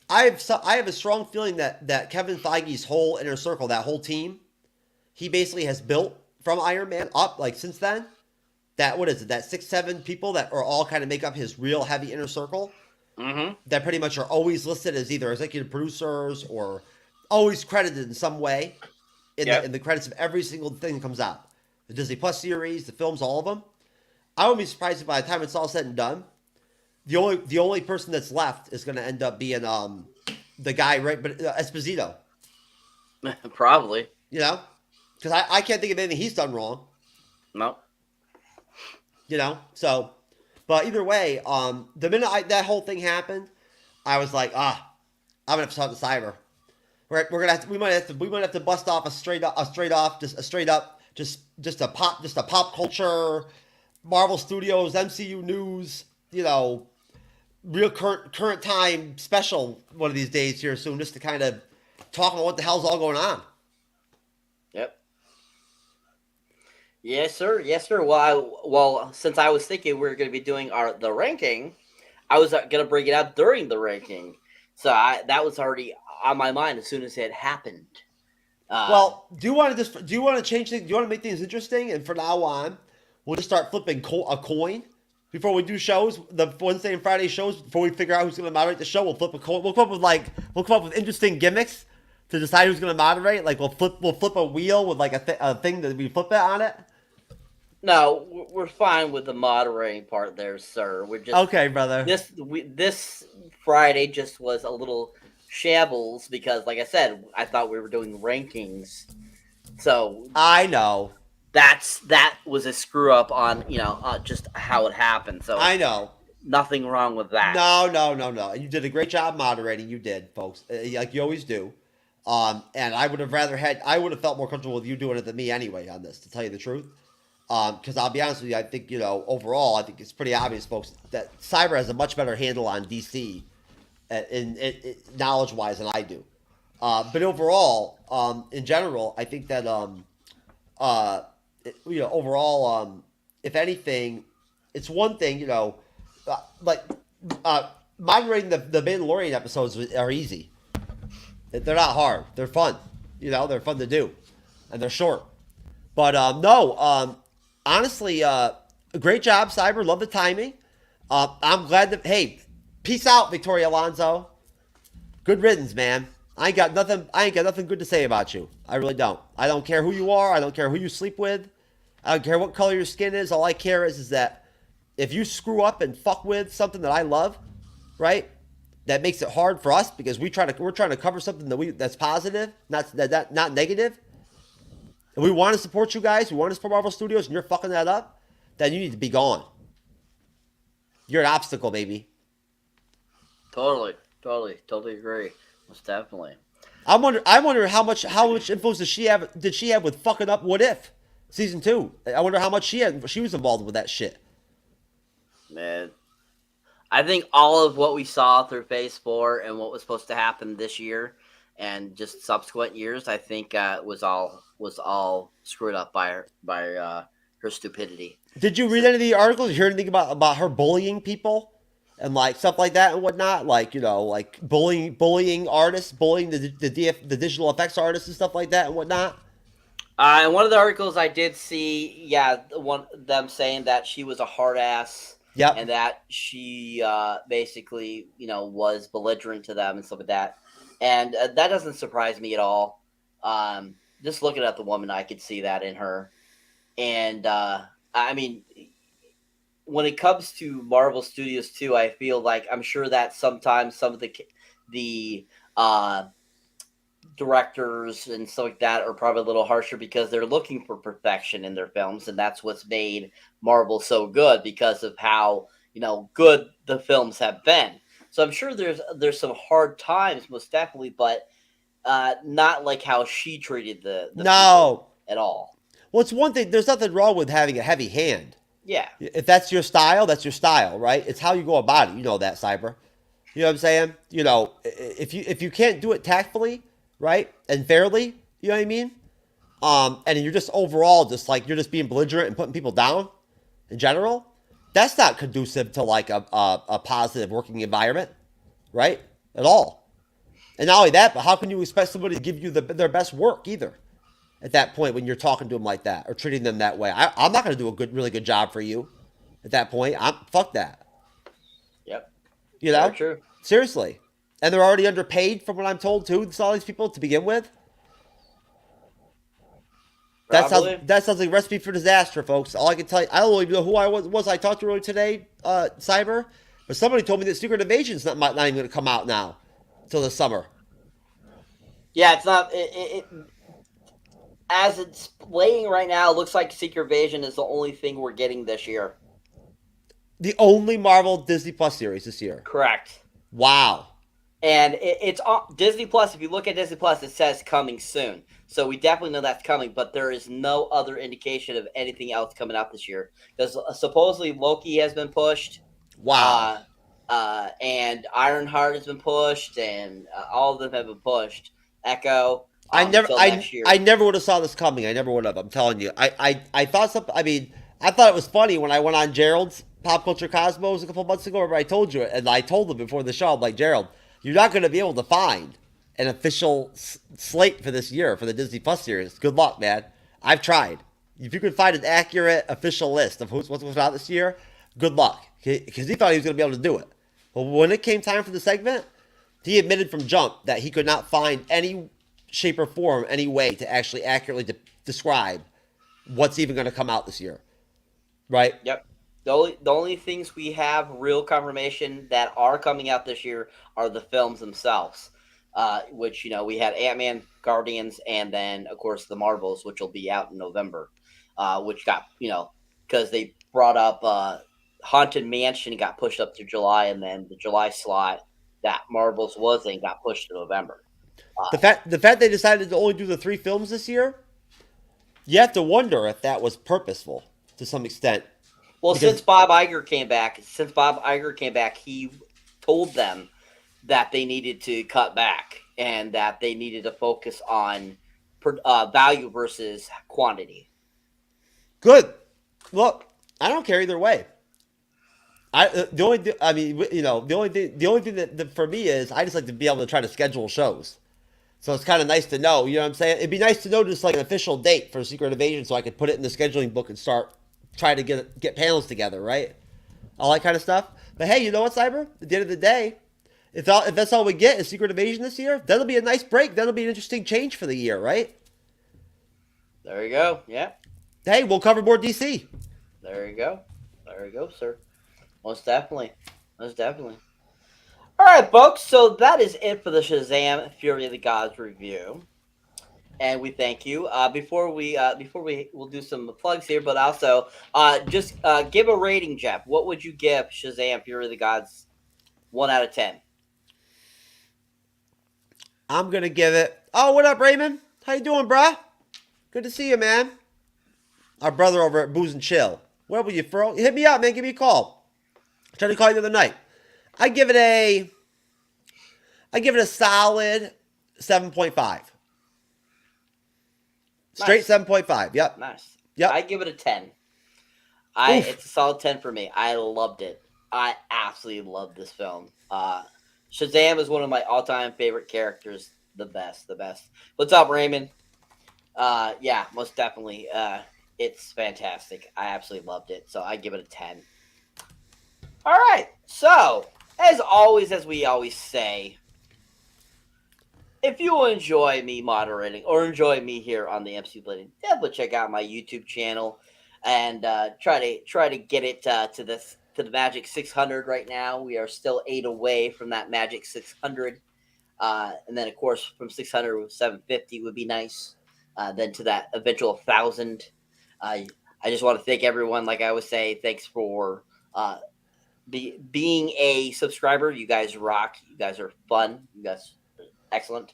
I have a strong feeling that Kevin Feige's whole inner circle, that whole team, he basically has built from Iron Man up, like since then. That 6-7 people that are all kind of make up his real heavy inner circle. Mm-hmm. That pretty much are always listed as either executive producers or always credited in some way in the credits of every single thing that comes out. The Disney Plus series, the films, all of them. I wouldn't be surprised if by the time it's all said and done, the only person that's left is going to end up being the guy, right? But Esposito. Probably. You know? Because I can't think of anything he's done wrong. No. You know? So, but either way, the minute that whole thing happened, I was like, I'm going to have to talk to Cyber. We might have to bust off a straight up pop culture, Marvel Studios, MCU news, you know, real current time special one of these days here soon, just to kind of talk about what the hell's all going on. Yep. Yes, sir. Yes, sir. Well, since I was thinking we were going to be doing the ranking, I was going to bring it up during the ranking, so that was already on my mind as soon as it happened. Well, do you want to change things? Do you want to make things interesting? And from now on, we'll just start flipping a coin before we do shows. The Wednesday and Friday shows, before we figure out who's going to moderate the show, we'll flip a coin. We'll come up with interesting gimmicks to decide who's going to moderate. Like we'll flip a wheel with like a thing that we flip it on it. No, we're fine with the moderating part there, sir. We're just okay, brother. This Friday just was a little shambles because, like I said, I thought we were doing rankings. So I know that was a screw up on just how it happened. So I know nothing wrong with that. No. You did a great job moderating. You did, folks, like you always do. And I would have felt more comfortable with you doing it than me anyway on this, to tell you the truth. Because I'll be honest with you, I think overall, I think it's pretty obvious, folks, that Cyber has a much better handle on DC. In knowledge-wise than I do, but overall, in general, I think that overall, if anything, it's one thing, moderating the Mandalorian episodes are easy. They're not hard. They're fun. They're fun to do, and they're short. But honestly, a great job, Cyber. Love the timing. I'm glad that peace out, Victoria Alonso. Good riddance, man. I ain't got nothing good to say about you. I really don't. I don't care who you are. I don't care who you sleep with. I don't care what color your skin is. All I care is that if you screw up and fuck with something that I love, right? That makes it hard for us because we're trying to cover something that's positive, not negative. And we want to support you guys. We want to support Marvel Studios, and you're fucking that up. Then you need to be gone. You're an obstacle, baby. Totally agree. Most definitely. I wonder how much influence did she have with fucking up What If Season 2. I wonder how much she was involved with that shit. Man, I think all of what we saw through Phase 4 and what was supposed to happen this year and just subsequent years, I think was all screwed up by her stupidity. Did you read any of the articles? Hear anything about her bullying people and like stuff like that and whatnot? Like like bullying artists, bullying the digital effects artists and stuff like that and whatnot. In one of the articles I did see, them saying that she was a hard ass. Yep. And that she basically, was belligerent to them and stuff like that. And that doesn't surprise me at all. Just looking at the woman, I could see that in her. And I mean, when it comes to Marvel Studios too, I feel like I'm sure that sometimes some of the directors and stuff like that are probably a little harsher because they're looking for perfection in their films, and that's what's made Marvel so good because of how good the films have been. So I'm sure there's some hard times, most definitely, but not like how she treated the no at all. Well, it's one thing. There's nothing wrong with having a heavy hand. Yeah. If that's your style, that's your style, right? It's how you go about it. You know that, Cyber. You know what I'm saying? If you can't do it tactfully, right, and fairly, you know what I mean? And you're just overall just like you're just being belligerent and putting people down in general. That's not conducive to like a positive working environment, right? At all. And not only that, but how can you expect somebody to give you their best work either? At that point, when you're talking to them like that or treating them that way, I'm not going to do a really good job for you. At that point, fuck that. Yep. You know, very true. Seriously, and they're already underpaid from what I'm told too. All these people to begin with. That sounds like a recipe for disaster, folks. All I can tell you, I don't even know who I was I talked to earlier today, Cyber, but somebody told me that Secret Invasion's not even going to come out now until the summer. Yeah, it's not. It as it's laying right now, it looks like Secret Invasion is the only thing we're getting this year. The only Marvel Disney Plus series this year. Correct. Wow. And it's on Disney Plus. If you look at Disney Plus, it says coming soon. So we definitely know that's coming, but there is no other indication of anything else coming out this year. Because supposedly Loki has been pushed. Wow. And Ironheart has been pushed, and all of them have been pushed. Echo. I never would have saw this coming. I never would have. I'm telling you. I thought something. I mean, I thought it was funny when I went on Gerald's Pop Culture Cosmos a couple months ago. Remember I told you it, and I told him before the show. I'm like, Gerald, you're not going to be able to find an official slate for this year for the Disney Plus series. Good luck, man. I've tried. If you can find an accurate official list of what's going out this year, good luck. Because he thought he was going to be able to do it. But when it came time for the segment, he admitted from jump that he could not find any shape or form, any way to actually accurately describe what's even going to come out this year. Right? Yep. The only things we have real confirmation that are coming out this year are the films themselves, which, we had Ant-Man, Guardians, and then, of course, the Marvels, which will be out in November, which got, because they brought up Haunted Mansion got pushed up to July, and then the July slot that Marvels was in got pushed to November. The fact they decided to only do the 3 films this year, you have to wonder if that was purposeful to some extent. Well, since Bob Iger came back, he told them that they needed to cut back and that they needed to focus on value versus quantity. Good. Look, I don't care either way. The only thing that for me is I just like to be able to try to schedule shows. So it's kind of nice to know, you know what I'm saying? It'd be nice to know just like an official date for Secret Invasion so I could put it in the scheduling book and start trying to get panels together, right? All that kind of stuff. But hey, you know what, Cyber? At the end of the day, if that's all we get is Secret Invasion this year, that'll be a nice break. That'll be an interesting change for the year, right? There you go. Yeah. Hey, we'll cover more DC. There you go. There you go, sir. Most definitely. All right, folks. So that is it for the Shazam Fury of the Gods review. And we thank you. Before we'll do some plugs here, but also just give a rating, Jeff. What would you give Shazam Fury of the Gods 1 out of 10? I'm gonna give it. Oh, what up, Raymond? How you doing, bruh? Good to see you, man. our brother over at Booze and Chill. Where will you, Furl? Hit me up, man. Give me a call. I tried to call you the other night. I give it a solid 7.5. Straight Nice. 7.5. Yep. Nice. Yep. I give it a 10. It's a solid 10 for me. I loved it. I absolutely love this film. Shazam is one of my all-time favorite characters. The best. What's up, Raymond? Yeah, most definitely. It's fantastic. I absolutely loved it. So I give it a 10. All right. So, as always, as we always say, if you enjoy me moderating or enjoy me here on the MC Blading, definitely check out my YouTube channel and try to get it to the Magic 600 right now. We are still 8 away from that Magic 600. And then, of course, from 600 to 750 would be nice. Then to that eventual 1,000. I just want to thank everyone. Like I always say, thanks for being a subscriber. You guys rock. You guys are fun. You guys are excellent.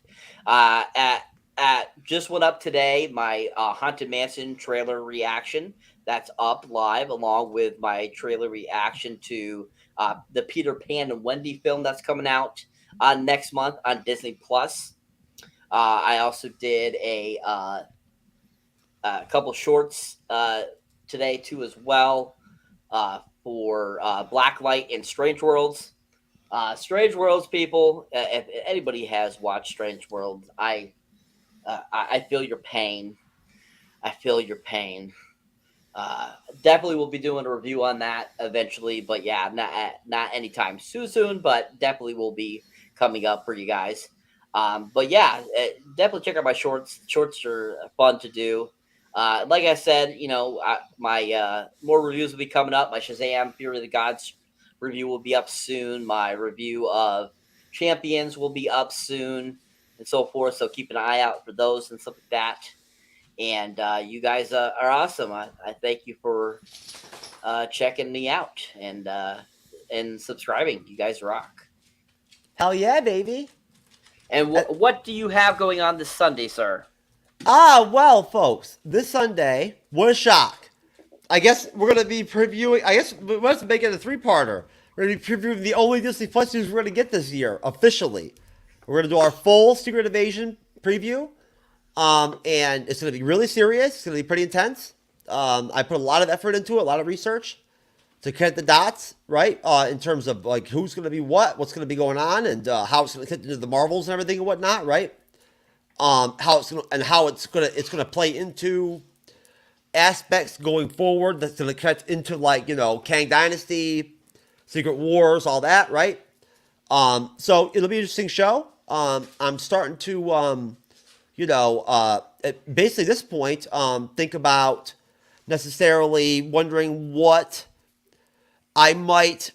Just went up today, my Haunted Mansion trailer reaction. That's up live along with my trailer reaction to the Peter Pan and Wendy film that's coming out next month on Disney Plus. I also did a couple shorts today too as well for Blacklight and Strange Worlds. Strange Worlds, people. If anybody has watched Strange Worlds, I feel your pain. I feel your pain. Definitely will be doing a review on that eventually, but yeah, not anytime soon, but definitely will be coming up for you guys. But yeah, definitely check out my shorts. Shorts are fun to do. Like I said, my more reviews will be coming up. My Shazam Fury of the Gods review will be up soon. My review of Champions will be up soon, and so forth. So keep an eye out for those and stuff like that. And you guys are awesome. I thank you for checking me out and subscribing. You guys rock. Hell yeah, baby. And what do you have going on this Sunday, sir? Well, folks, this Sunday, what a shock. I guess we're going to be previewing, I guess we must make it a 3-parter. We're going to be previewing the only Disney Plus news we're going to get this year, officially. We're going to do our full Secret Invasion preview. And it's going to be really serious. It's going to be pretty intense. I put a lot of effort into it, a lot of research to connect the dots, right? In terms of like who's going to be what's going to be going on, and how it's going to connect into the Marvels and everything and whatnot, right? How it's going to play into aspects going forward that's going to connect into like Kang Dynasty, Secret Wars, all that, right? So it'll be an interesting show. I'm starting to basically at this point, think about necessarily wondering what I might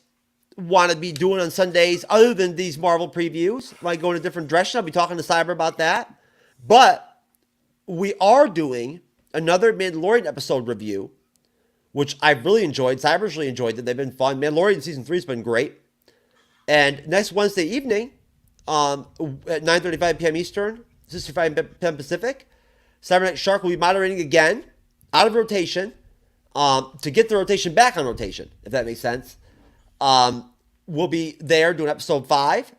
want to be doing on Sundays other than these Marvel previews. Might go in a different direction. I'll be talking to Cyber about that. But we are doing another Mandalorian episode review, which I've really enjoyed. Cyber's really enjoyed it. They've been fun. Mandalorian Season 3 has been great. And next Wednesday evening, at 9:35 p.m. Eastern, 6:05 p.m. Pacific, Cyberneticshark will be moderating again, out of rotation, to get the rotation back on rotation, if that makes sense. We'll be there doing episode 5.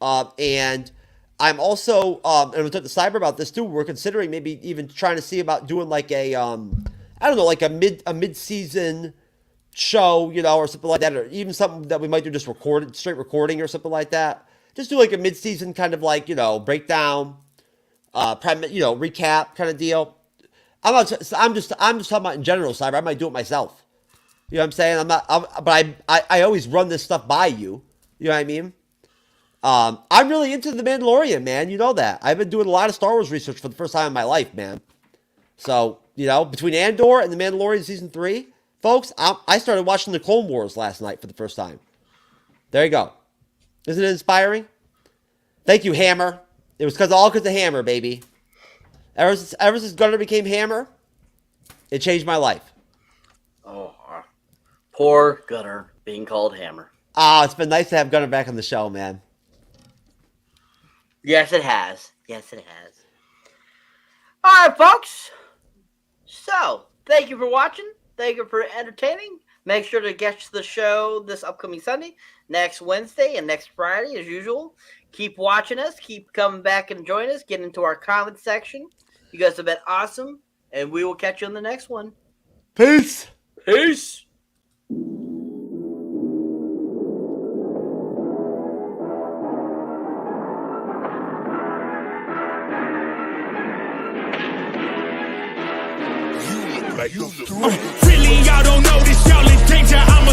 And I'm also, and we'll talk to Cyber about this too, we're considering maybe even trying to see about doing like a, like a mid-season show, or something like that, or even something that we might do just straight recording or something like that. Just do like a mid-season kind of like, breakdown, recap kind of deal. I'm just talking about in general, Cyber. I might do it myself. You know what I'm saying? But I always run this stuff by you. You know what I mean? I'm really into The Mandalorian, man. You know that. I've been doing a lot of Star Wars research for the first time in my life, man. So, between Andor and The Mandalorian Season 3, folks, I started watching the Clone Wars last night for the first time. There you go. Isn't it inspiring? Thank you, Hammer. It was all because of Hammer, baby. Ever since Gunner became Hammer, it changed my life. Oh, poor Gunner being called Hammer. It's been nice to have Gunner back on the show, man. Yes, it has. Yes, it has. All right, folks. So, Thank you for watching. Thank you for entertaining. Make sure to catch the show this upcoming Sunday, next Wednesday, and next Friday, as usual. Keep watching us. Keep coming back and join us. Get into our comment section. You guys have been awesome, and we will catch you on the next one. Peace. Peace. Really, y'all don't know this, y'all in danger. I'm